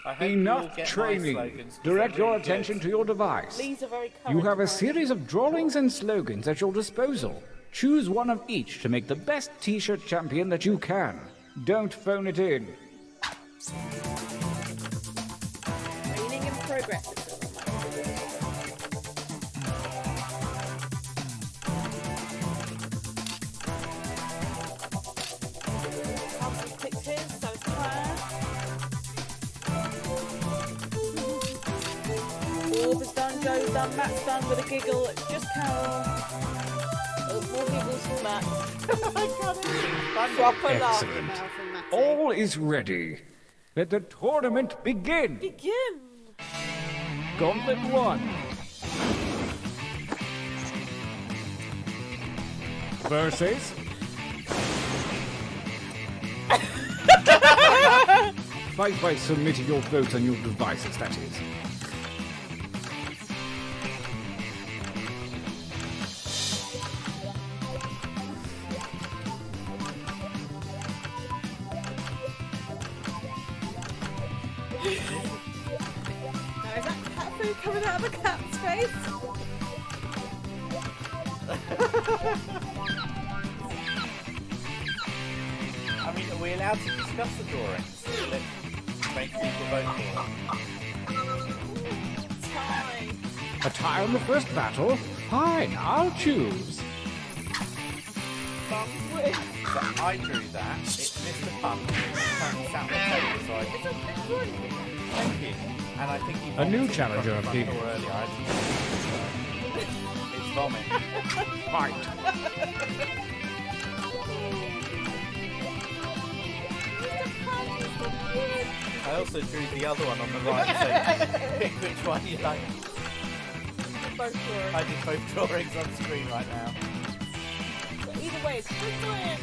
I hope you all Enough get my training. slogans, 'cause Direct they're your really attention good. to your device. These are very You have a current. series of drawings and slogans at your disposal. Choose one of each to make the best t-shirt champion that you can. Don't phone it in. Training in progress. Alfie picked his, so it's Claire. Orb is done, Joe's done, Matt's done with a giggle. It's just Carol. Oh, more giggles from Matt. Proper laughter Excellent. now from Matt. All is ready. Let the tournament begin. Begin. Gauntlet 1. Versus. Fight by submitting your vote on your devices, that is. Now is that cat food coming out of the cat's face? I mean, are we allowed to discuss the drawings? Will it make people vote for it? Tie. A tie on the first battle? Fine, I'll choose. Bums win. So I drew that. It's Mr. Pump. Currently sat on the table, so I thank you. And I think he A new vomited challenger from the front appears. door earlier. It's vomit. Fight. I also drew the other one on the right, so pick which one you like. Both drawings. I did both drawings on screen right now. But either way, it's Vince win.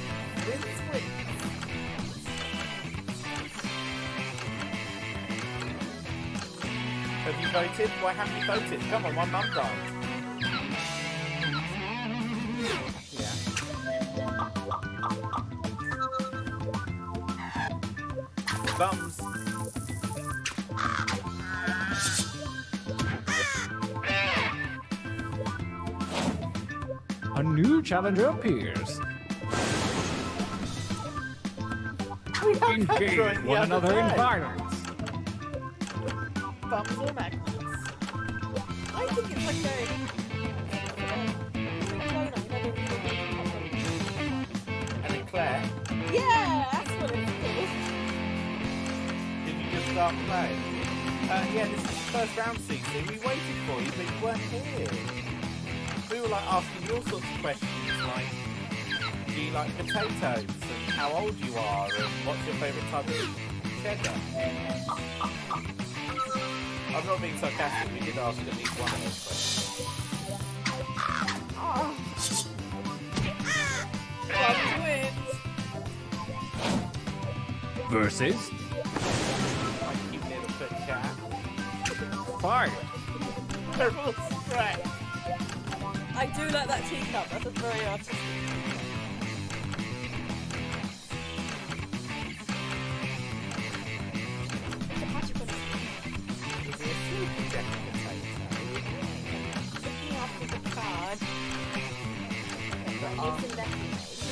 Vince win. Have you voted? Why haven't you voted? Come on, my mum died. Yeah. Bums. A new challenger appears. Engage drawing the one other another in day. violence. Bums or magnets? I think it's like And then Claire, yeah, that's what it's called. did you just start playing? Yeah, this is the first round, CC. We waited for you, but you weren't here. We were like asking you all sorts of questions, like, do you like potatoes, and how old you are, and what's your favourite type of cheddar? I'm not being sarcastic, we did ask at least one of those questions. Bums wins. Versus. My cute little pet cat. Fight. Purple stretch. I do like that teacup. That's a very artistic. Is he a sleepy jacket potato? Looking after the card.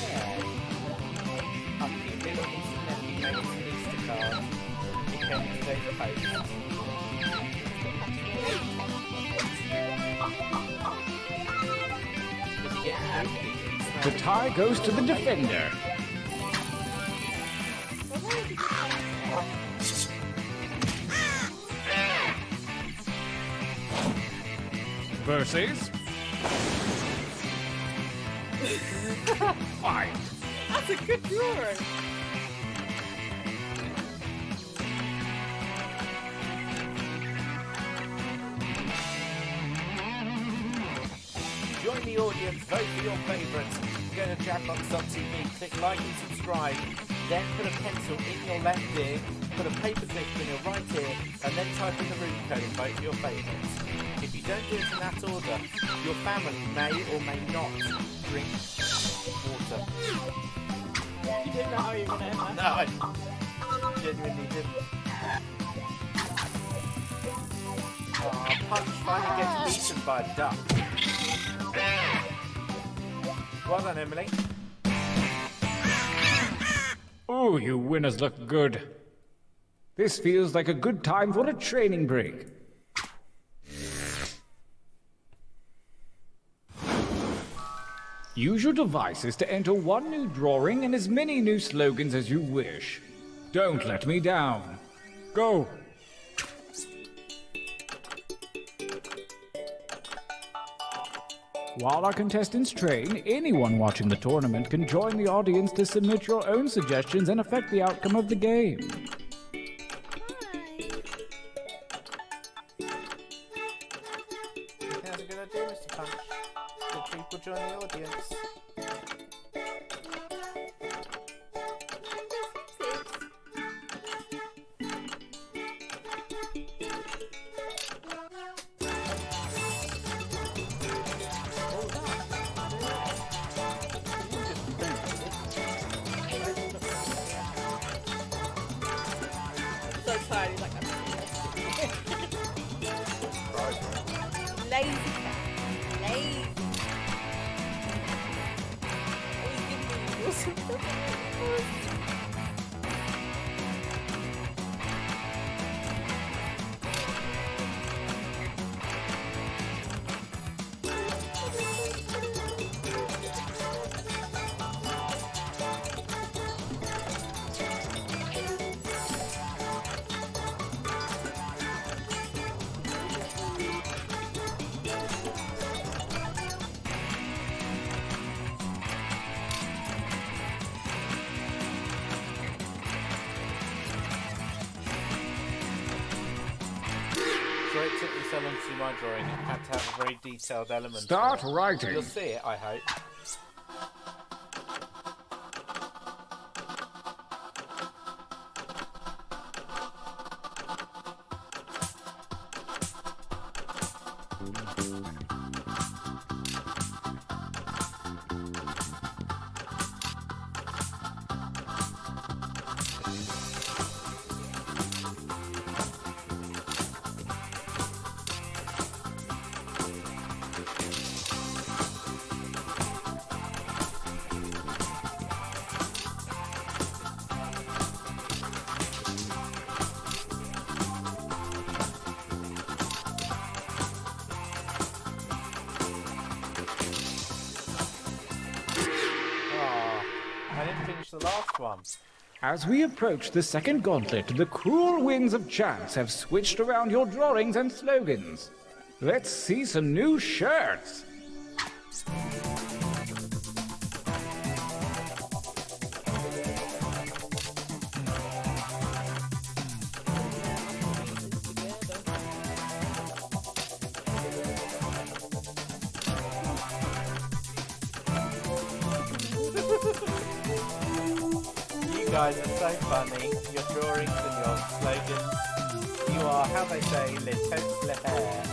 Yeah. Our cute little niece and nephew made us an Easter card. It came in today's post. Did he get poopy? The tie goes to the defender. Versus. Fight. That's a good drawing. Join the audience, vote for your favourites. Go to Jackbox.tv, click like and subscribe. Then put a pencil in your left ear, put a paper clip in your right ear, and then type in the room code and vote for your favourites. If you don't do it in that order, your family may or may not drink water. You didn't know how you were going to end that. No, I genuinely didn't. Oh, Punch finally gets beaten by a duck. Well done, Emily. Oh, you winners look good. This feels like a good time for a training break. Use your devices to enter one new drawing and as many new slogans as you wish. Don't let me down. Go! While our contestants train, anyone watching the tournament can join the audience to submit your own suggestions and affect the outcome of the game. That's a good idea, Mr. Punch. Good people join the audience. So tired, he's like, lazy cat. Lazy. Always giving me noodles. Sorry it took me so long to do my drawing. It had to have a very detailed element. Start to it. writing. You'll see it, I hope. I didn't finish the last one. As we approach the second gauntlet, the cruel winds of chance have switched around your drawings and slogans. Let's see some new shirts. You guys are so funny. Your drawings and your slogans. You are, how they say, le taupe le hair.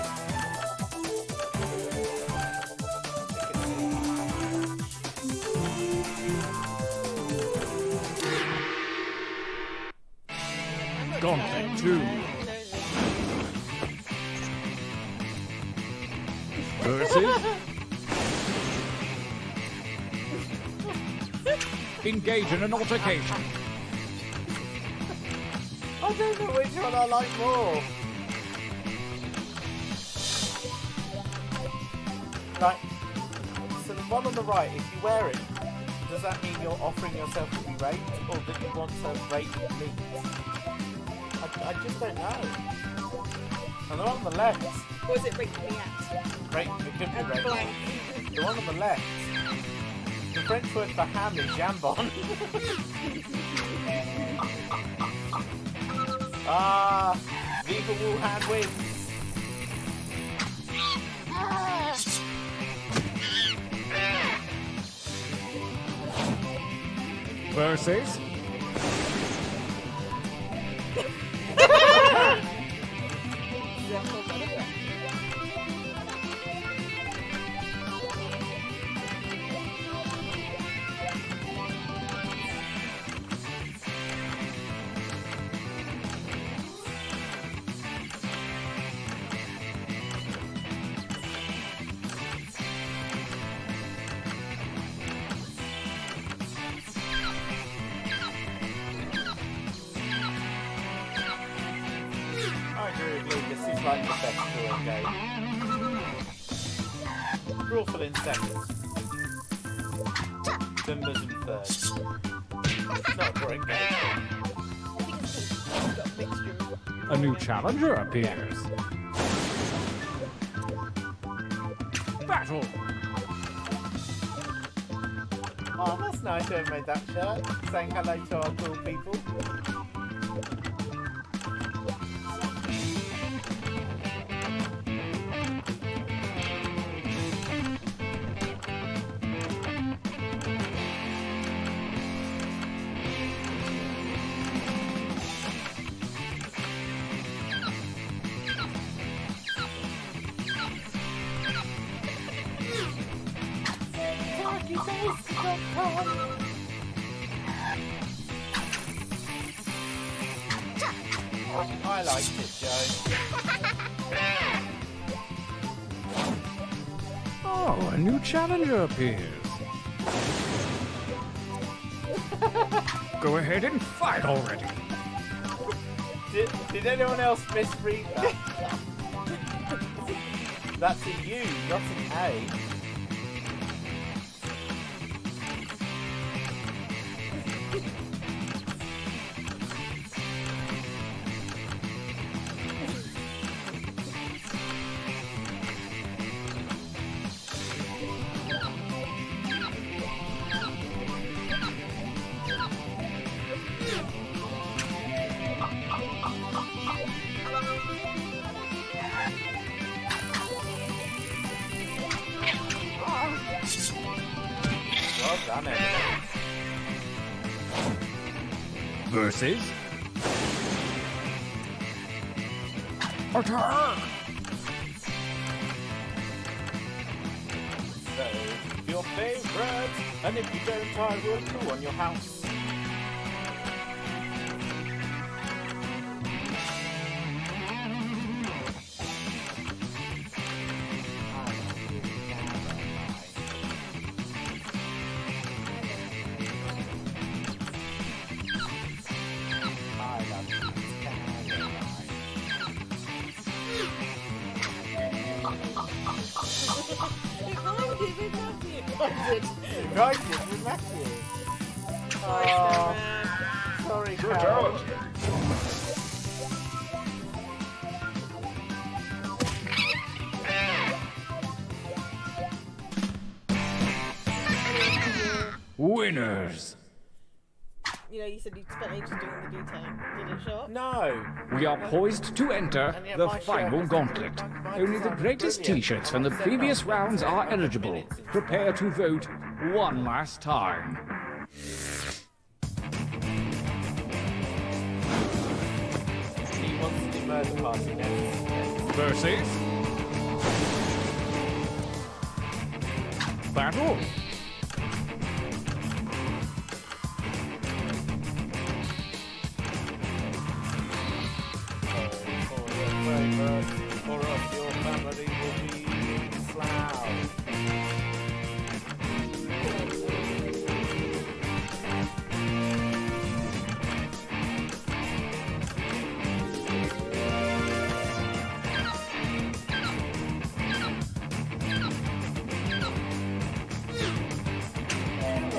Gauntlet 2. Versus. Engage in an altercation. I don't know which one I like more. Right. So the one on the right, if you wear it, does that mean you're offering yourself to be raped, or that you want to rape me? I just don't know. And the one on the left, Or is it rape me at? rape, it could be And rape. blank. The one on the left, the French word for ham is jambon. Ah, Viva Wuhan wins. Versus. find the best drawing game. Drawful in second. Timbers in third. It's not a drawing game. I think it's got a mixture of A new challenger appears. Battle! Oh, that's nice who made that shirt. Saying hello to our cool people. I liked it, Joe. Oh, a new challenger appears. Go ahead and fight already. Did anyone else misread that? That's a U, not an A. Well done, everyone. Versus... Attack! So, your favourite, and if you don't, I will poo on your house. Guys, with Matthew. Oh, sorry, Carol. Winners! You know, you said you'd spent ages doing the detailing. Did it show up? No. We are poised to enter And yet the my shirt final has gauntlet. my Only the design is greatest brilliant. t-shirts from the previous rounds are eligible. Prepare to vote one last time. He wants to do murder party next. Versus... Battle! Or else your family will be sloughed.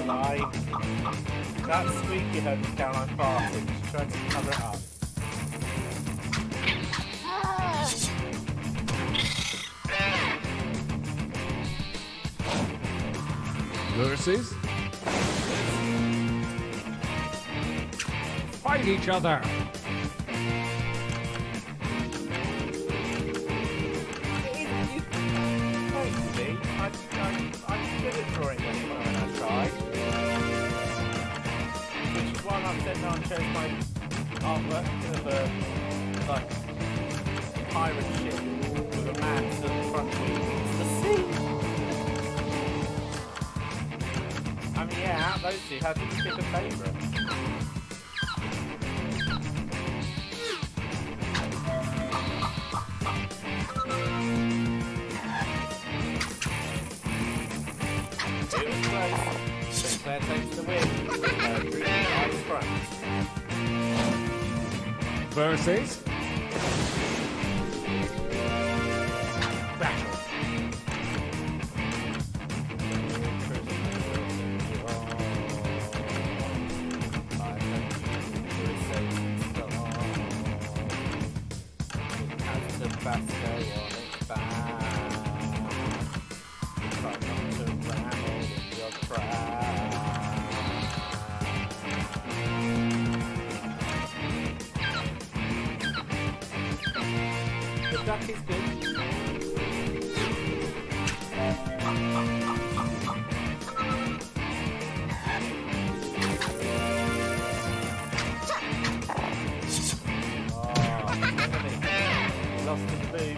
Lie. That squeak you heard was Caroline farting. She tried to cover it up. Versus... Fight each other! Hopefully, I'm good at drawing this when I try. Which is why I've said now I chose my artwork of a like pirate ship with a mast at the front wing. It's the sea. I mean, yeah, out of those two, how did you pick a favourite? It was close. Sinclair takes the win. Green eyes front. Versus... The duck is good. Lost in the boot.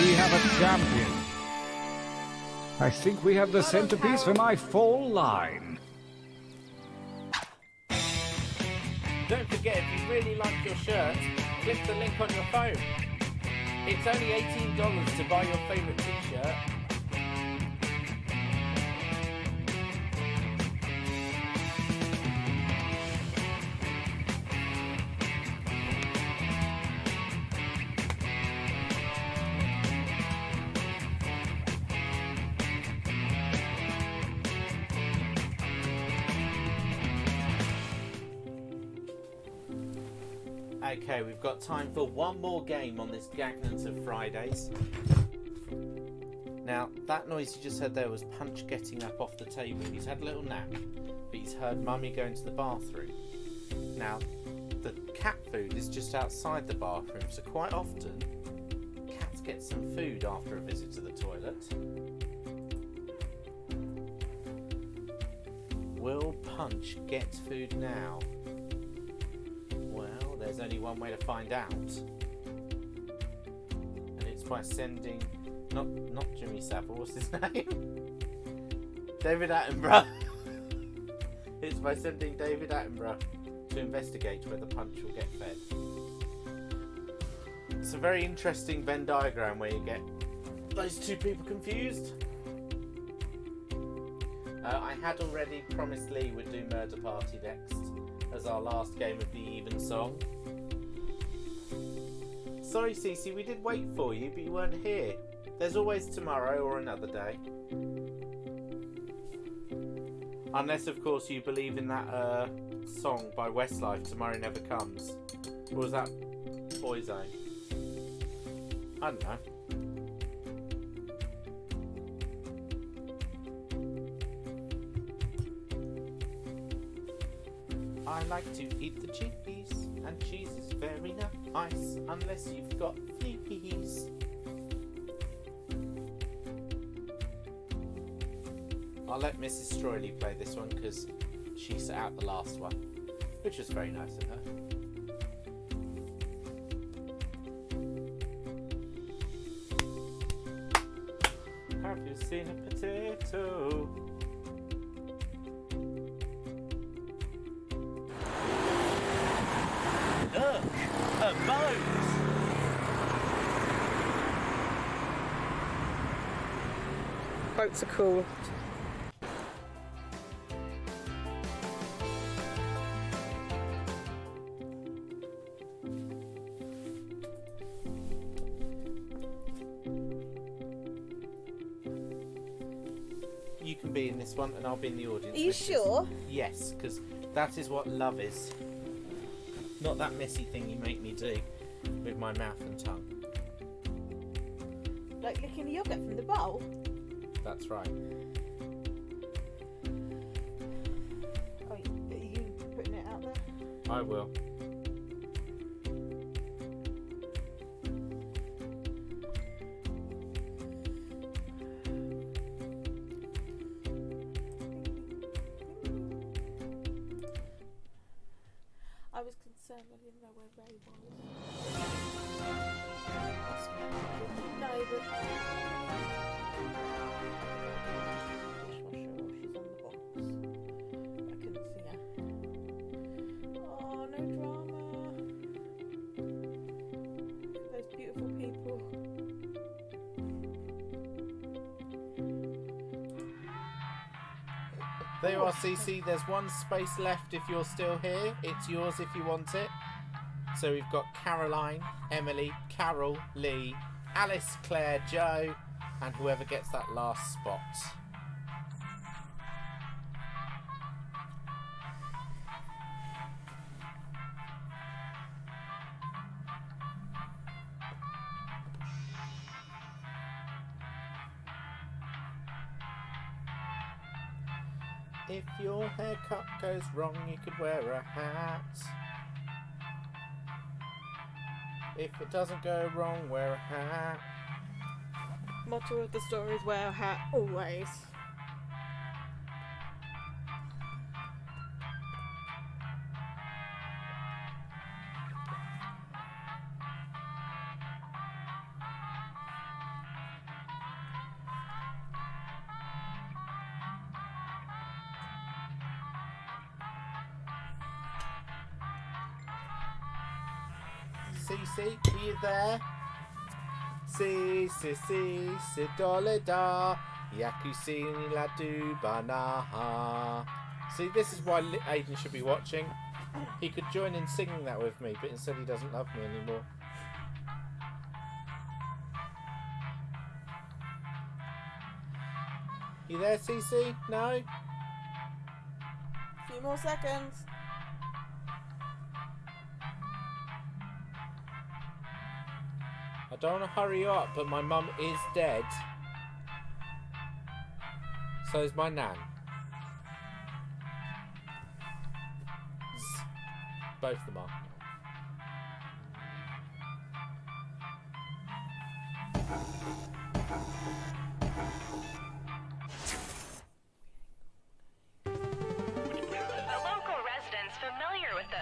We have a champion. I think we have the centerpiece for my fall line. Don't forget, if you really like your shirt, click the link on your phone. It's only $18 to buy your favourite t-shirt. Okay, we've got time for one more game on this Gagnant of Fridays. Now, that noise you just heard there was Punch getting up off the table. He's had a little nap, but he's heard Mummy going to the bathroom. Now, the cat food is just outside the bathroom, so quite often, cats get some food after a visit to the toilet. Will Punch get food now? Well, there's only one way to find out. And it's by sending... Not Jimmy Savile, what's his name? David Attenborough. It's by sending David Attenborough to investigate whether Punch will get fed. It's a very interesting Venn diagram where you get those two people confused. I had already promised Lee would do Murder Party next as our last game of the even song. Sorry Cece, we did wait for you, but you weren't here. There's always tomorrow or another day. Unless, of course, you believe in that song by Westlife, Tomorrow Never Comes. Or was that Boyzone? I don't know. I like to eat the cheese, and cheese is very nice, unless you've got fleas. I'll let Mrs. Streuli play this one because she set out the last one, which was very nice of her. Have you seen a potato? Look, a boat! Boats are cool. You can be in this one and I'll be in the audience. Are you sure? Yes, because that is what love is. Not that messy thing you make me do with my mouth and tongue. Like licking the yogurt from the bowl? That's right. Oh, are you putting it out there? I will. I was concerned I didn't know where Ray was. No, but... Dishwasher, she's on the box. I couldn't see her. Oh, no drama. Those beautiful people. There you are, Cece. There's one space left if you're still here. It's yours if you want it. So we've got Caroline, Emily, Carol, Lee, Alice, Claire, Joe, and whoever gets that last spot. If your haircut goes wrong, you could wear a hat. If it doesn't go wrong, wear a hat. Motto of the story is wear a hat always. Cece, are you there? Si, dolida, yakusini la dubana. See, this is why Aiden should be watching. He could join in singing that with me, but instead he doesn't love me anymore. You there, Cece? No? A few more seconds. I don't want to hurry you up, but my mum is dead. So is my nan. Both of them are. The local residents familiar with the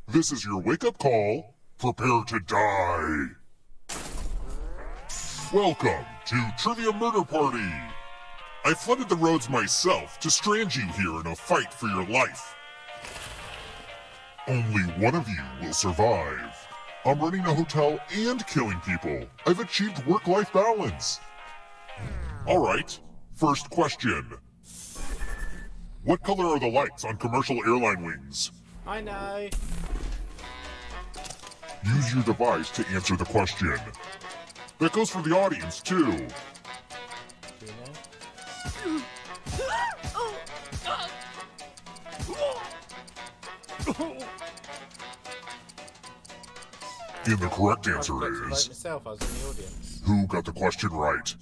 This is your wake-up call. Prepare to die. Welcome to Trivia Murder Party. I flooded the roads myself to strand you here in a fight for your life. Only one of you will survive. I'm running a hotel and killing people. I've achieved work-life balance. Alright, first question. What color are the lights on commercial airline wings? I know. Use your device to answer the question. That goes for the audience, too. Do you know? And the correct I answer forgot to vote is, myself. I was in the audience. who got the question right?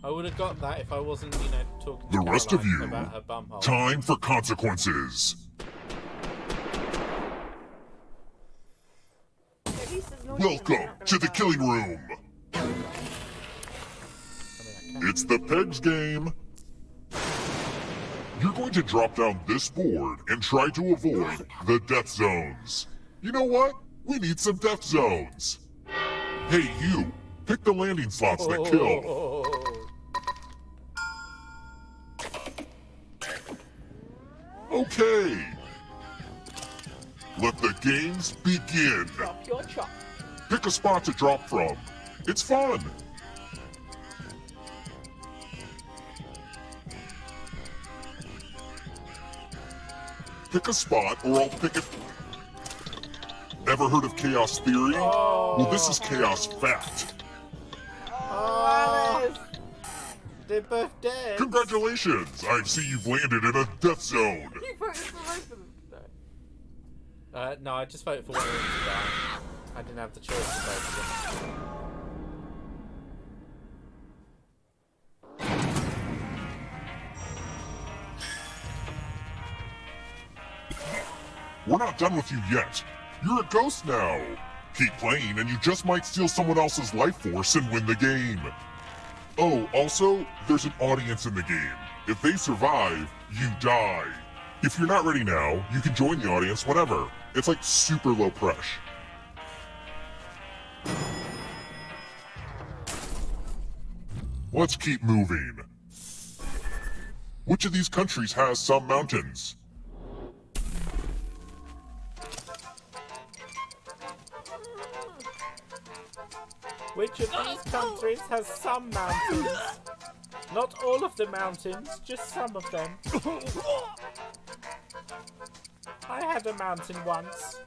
I would have got that if I wasn't, talking The to rest of Caroline you, about her bumhole. Time for consequences. At least there's no reason Welcome they're not to the gonna killing room. I mean, I can. It's the pegs game. You're going to drop down this board and try to avoid the death zones. You know what? We need some death zones. Hey, you. Pick the landing slots that kill. Oh. Okay. Let the games begin. Drop your chop. Pick a spot to drop from. It's fun. Pick a spot or I'll pick it. Ever heard of chaos theory? Well, this is chaos fact. Oh, they're both dead. Congratulations! I see you've landed in a death zone. You voted for both of them. No. No, I just voted for one of them to die. I didn't have the choice to vote for them. We're not done with you yet. You're a ghost now. Keep playing and you just might steal someone else's life force and win the game. Oh, also, there's an audience in the game. If they survive, you die. If you're not ready now, you can join the audience whenever. It's like super low pressure. Let's keep moving. Which of these countries has some mountains? Which of these countries has some mountains? Not all of the mountains, just some of them. I had a mountain once.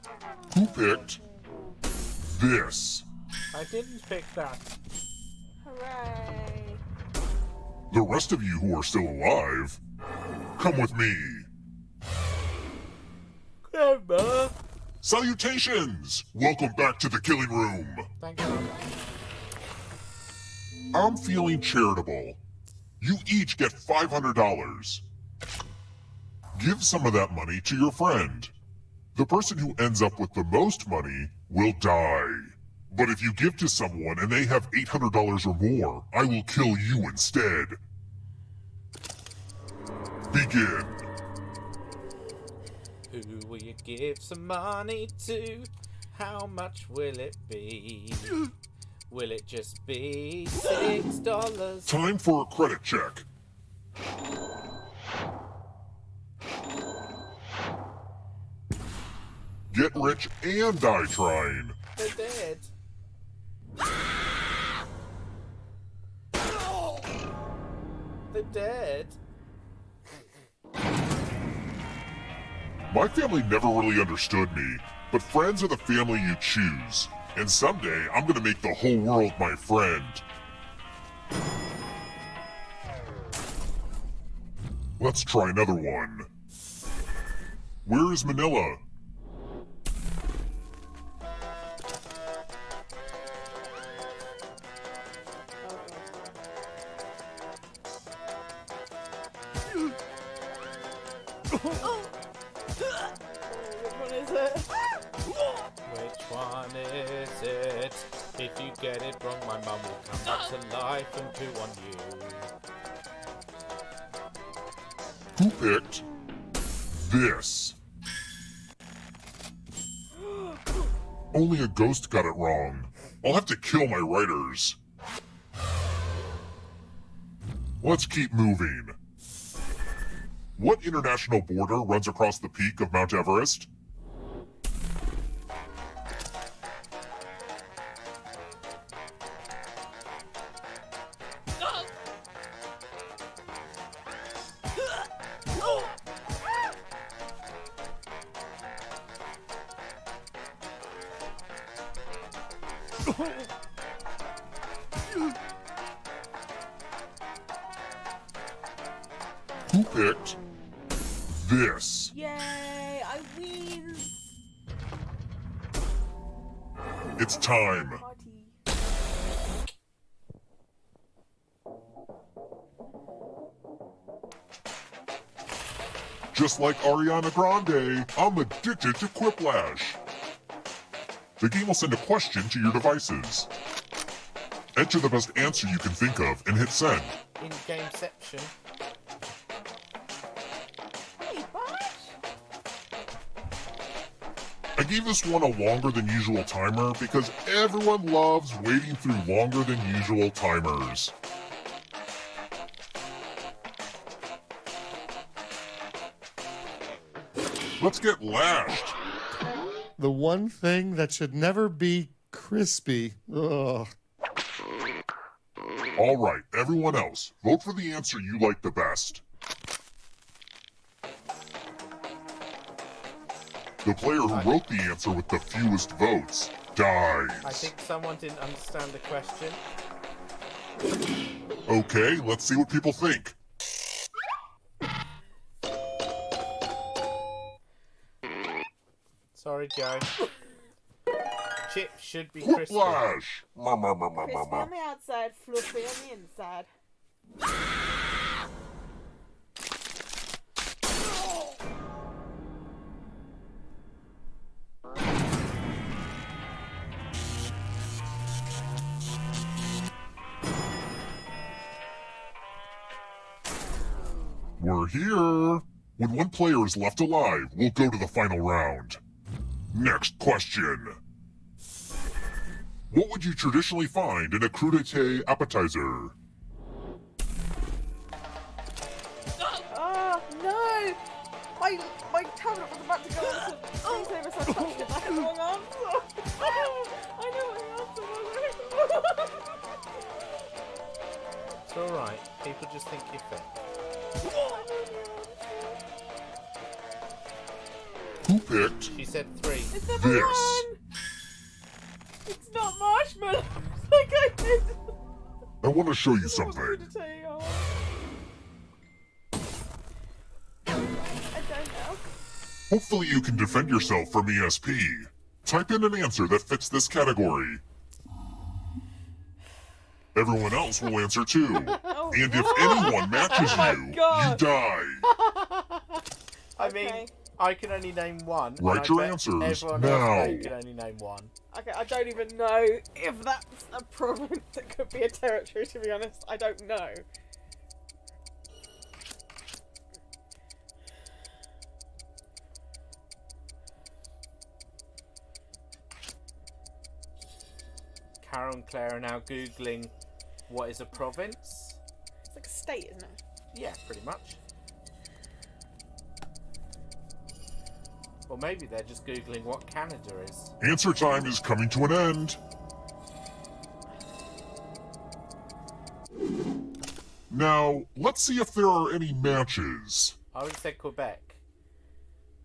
Who picked this? I didn't pick that. Hooray. The rest of you who are still alive, come with me. Grandma. Salutations! Welcome back to the killing room. Thank you. I'm feeling charitable. You each get $500. Give some of that money to your friend. The person who ends up with the most money will die. But if you give to someone and they have $800 or more, I will kill you instead. Begin. Who will you give some money to? How much will it be? Will it just be $6? Time for a credit check. Get rich and die trying. They're dead. They're dead. My family never really understood me, but friends are the family you choose. And someday, I'm gonna make the whole world my friend. Let's try another one. Where is Manila? Which one is it? If you get it wrong, my mum will come back to life and poo on you. Who picked this? Only a ghost got it wrong. I'll have to kill my writers. Let's keep moving. What international border runs across the peak of Mount Everest? Who picked this? Yay, I win! It's time. Party. Just like Ariana Grande, I'm addicted to Quiplash. The game will send a question to your devices. Enter the best answer you can think of and hit send. In-gameception. Hey, Bosh! I gave this one a longer than usual timer because everyone loves waiting through longer than usual timers. Let's get lashed. The one thing that should never be crispy. Ugh. All right, everyone else, vote for the answer you like the best. The player who wrote the answer with the fewest votes dies. I think someone didn't understand the question. Okay, let's see what people think. Sorry, Joe. Chip should be crispy. Quiplash! Crispy on the outside, fluffy on the inside. We're here. When one player is left alive, we'll go to the final round. Next question. What would you traditionally find in a crudité appetizer? Oh, no! My tablet was about to go on to screensaver, so I touched it. I had the wrong answer. I know what the answer was. It's alright. People just think you're fit. Who picked She said 3. It's number this? 1! It's not marshmallows like I did. I want to show you I something. don't know. Hopefully you can defend yourself from ESP. Type in an answer that fits this category. Everyone else will answer too. Oh, And if anyone matches Oh my you, God. you die. I mean, Okay. I can only name one. and Write I your bet answers everyone now. else can only name one. Okay, I don't even know if that's a province. It could be a territory, to be honest. I don't know. Carol and Claire are now Googling what is a province. It's like a state, isn't it? Yeah, pretty much. Or maybe they're just Googling what Canada is. Answer time is coming to an end. Now, let's see if there are any matches. I would have said Quebec.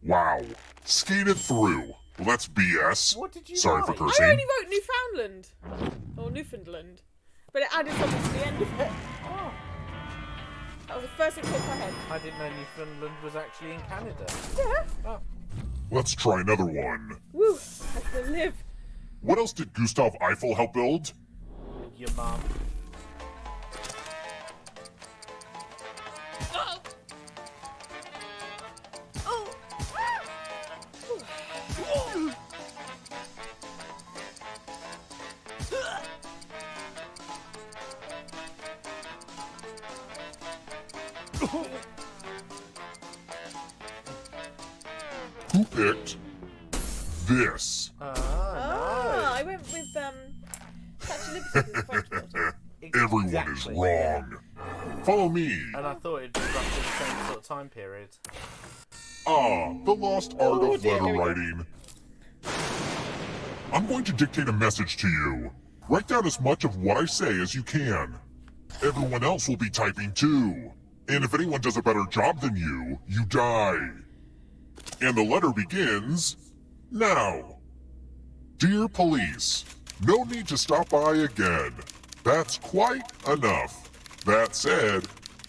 Wow. Skated through. Well, that's BS. What did you Sorry for write? I cursing. only wrote Newfoundland. Or Newfoundland. But it added something to the end of it. Oh, That was the first thing that popped in my head. I didn't know Newfoundland was actually in Canada. Yeah. Oh, Let's try another one. Woo. I can live. What else did Gustav Eiffel help build? your mum. Who picked this? I went with Statue of Liberty, the French builder. Everyone is Exactly. wrong. Follow me. And I thought it'd be roughly the same sort of time period. Ah, the lost art Oh, of dear, letter here we go. writing. I'm going to dictate a message to you. Write down as much of what I say as you can. Everyone else will be typing too. And if anyone does a better job than you, you die. And the letter begins now. Dear police, no need to stop by again. That's quite enough. That said,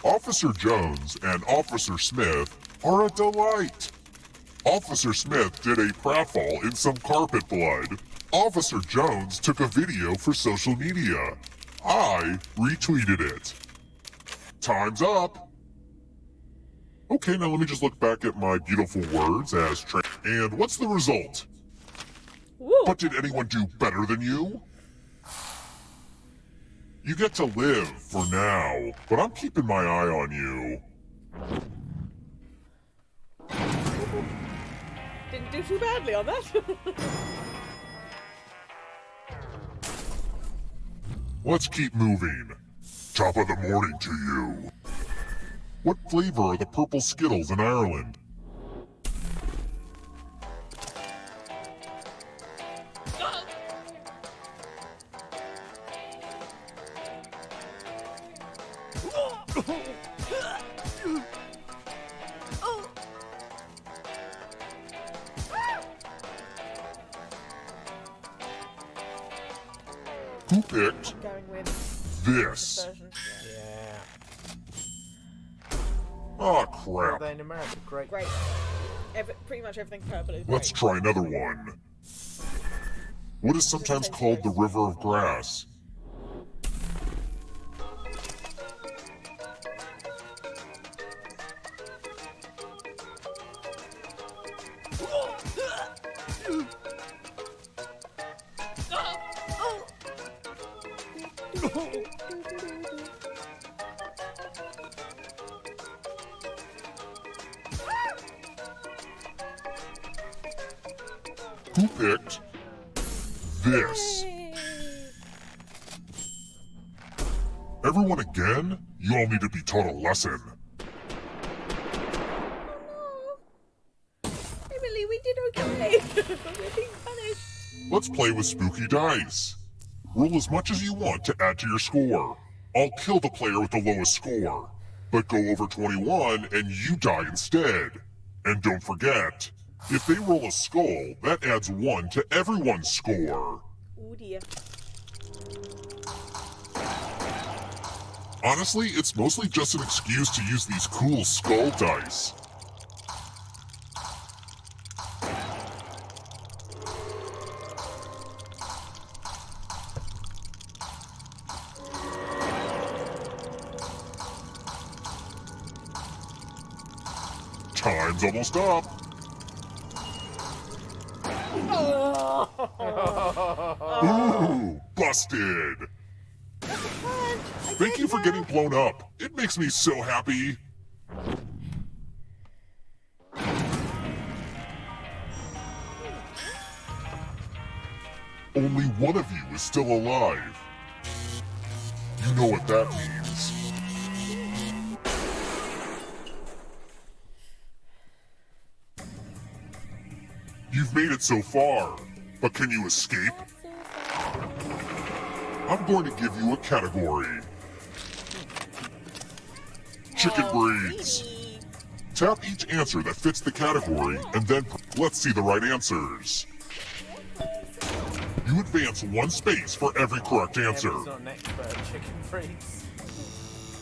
Officer Jones and Officer Smith are a delight. Officer Smith did a pratfall in some carpet blood. Officer Jones took a video for social media. I retweeted it. Time's up. Okay, now let me just look back at my beautiful words as and what's the result? Woo. But did anyone do better than you? You get to live for now, but I'm keeping my eye on you. Didn't do too badly on that. Let's keep moving. Top of the morning to you. What flavor are the purple Skittles in Ireland? Who picked Going with this? version. Yeah. Oh Were crap. they in America? Great. Great. Pretty much everything purple is Let's great. try another one. What is sometimes called the river of grass? Who picked this? Yay. Everyone again? You all need to be taught a lesson. Oh no. Emily, we did okay. We're being punished. Let's play with spooky dice. Roll as much as you want to add to your score. I'll kill the player with the lowest score. But go over 21 and you die instead. And don't forget, if they roll a skull, that adds 1 to everyone's score. Oh dear. Honestly, it's mostly just an excuse to use these cool skull dice. Time's almost up. Ooh, busted. Thank you for getting blown up. It makes me so happy. Only one of you is still alive. You know what that means. You've made it so far, but can you escape? I'm going to give you a category. Chicken breeds. Tap each answer that fits the category, and then let's see the right answers. You advance 1 space for every correct answer. Emma's not an expert at chicken breeds.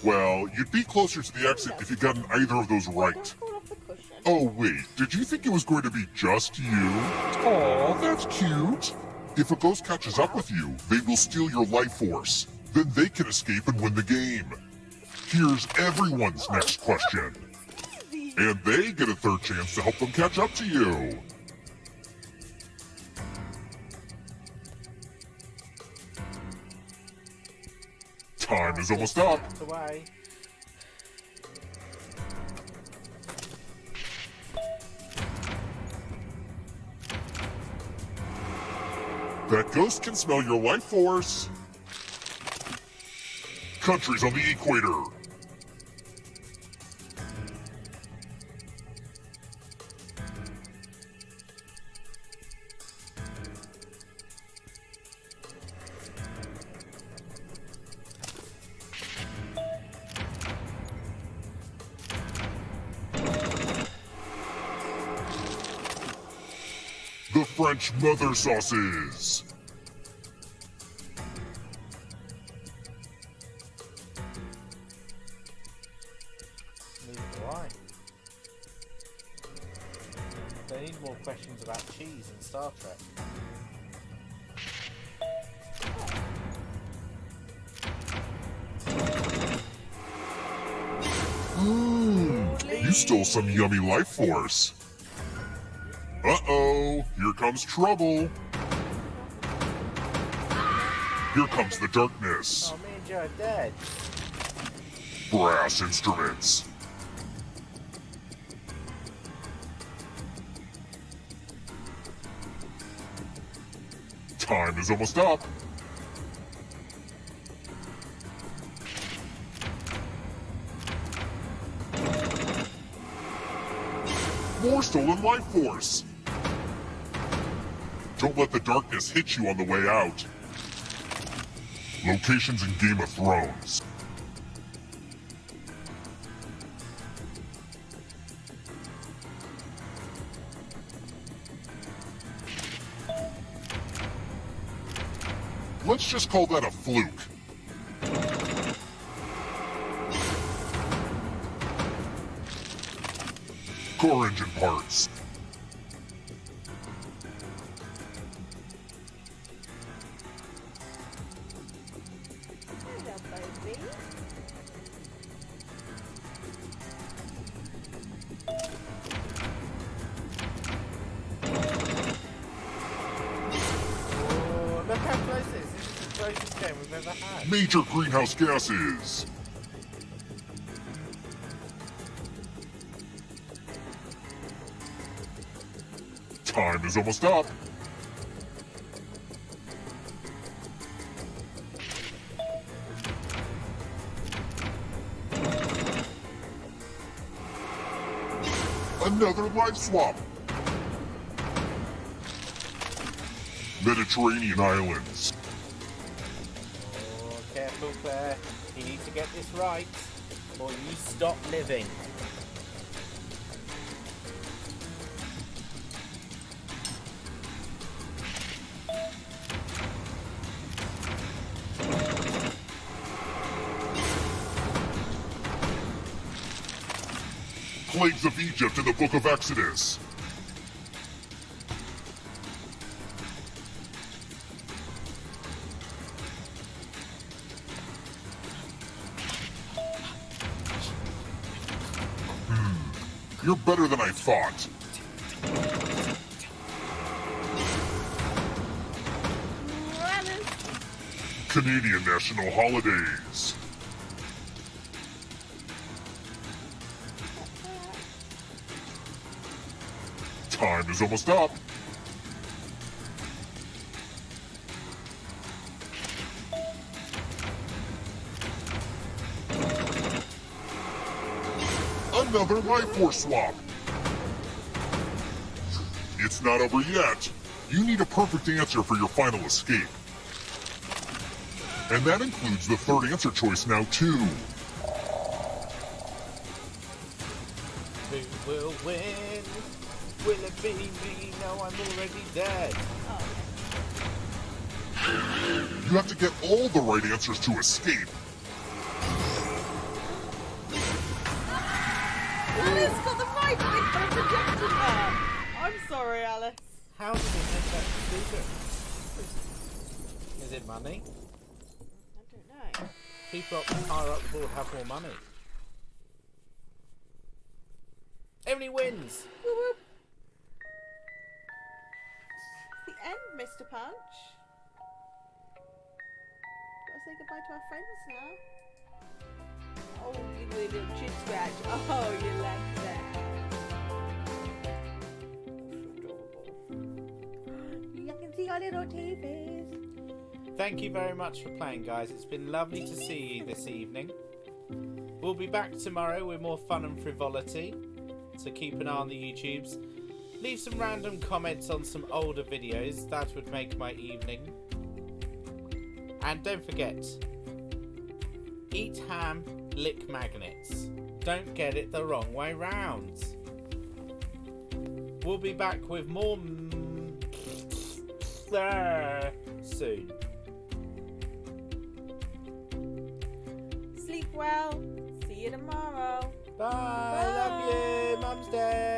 Well, you'd be closer to the exit if you'd gotten either of those right. Fall off the cushion. Oh wait, did you think it was going to be just you? Aw, that's cute. If a ghost catches up with you, they will steal your life force. Then they can escape and win the game. Here's everyone's next question. And they get a third chance to help them catch up to you. Time is almost up. Away. That ghost can smell your life force. Countries on the equator. The French mother sauces. Neither do I. They need more questions about cheese in Star Trek. You stole some yummy life force. Uh-oh, here comes trouble. Here comes the darkness. Oh, me and Joe are dead. Brass instruments. Time is almost up. More stolen life force. Don't let the darkness hit you on the way out. Locations in Game of Thrones. Let's just call that a fluke. Core engine parts. Hello, baby. Oh, look how close it is. This is the closest game we've ever had. Major greenhouse gases. Time is almost up. Another life swap. Mediterranean islands. Oh, careful, Claire. You need to get this right, or you stop living. Plagues of Egypt in the Book of Exodus. You're better than I thought. Canadian national holidays. Time is almost up. Another life force swap. It's not over yet. You need a perfect answer for your final escape. And that includes the third answer choice now, too. Who will win? Will it be me? No, I'm already dead. You have to get all the right answers to escape. Alice got the right thing for projecting her. I'm sorry, Alice. How did they make that decision? Is it money? I don't know. People higher up the board have more money. Everybody wins. Whoop, whoop. It's the end, Mr. Punch. Gotta say goodbye to our friends now. Oh, you little chin scratch. Oh, you like that. You can see our little teethies. Thank you very much for playing, guys. It's been lovely to see you this evening. We'll be back tomorrow with more fun and frivolity. So keep an eye on the YouTubes. Leave some random comments on some older videos. That would make my evening. And don't forget, eat ham, lick magnets. Don't get it the wrong way round. We'll be back with more soon. Sleep well. See you tomorrow. Bye. Love you. Mum's Day.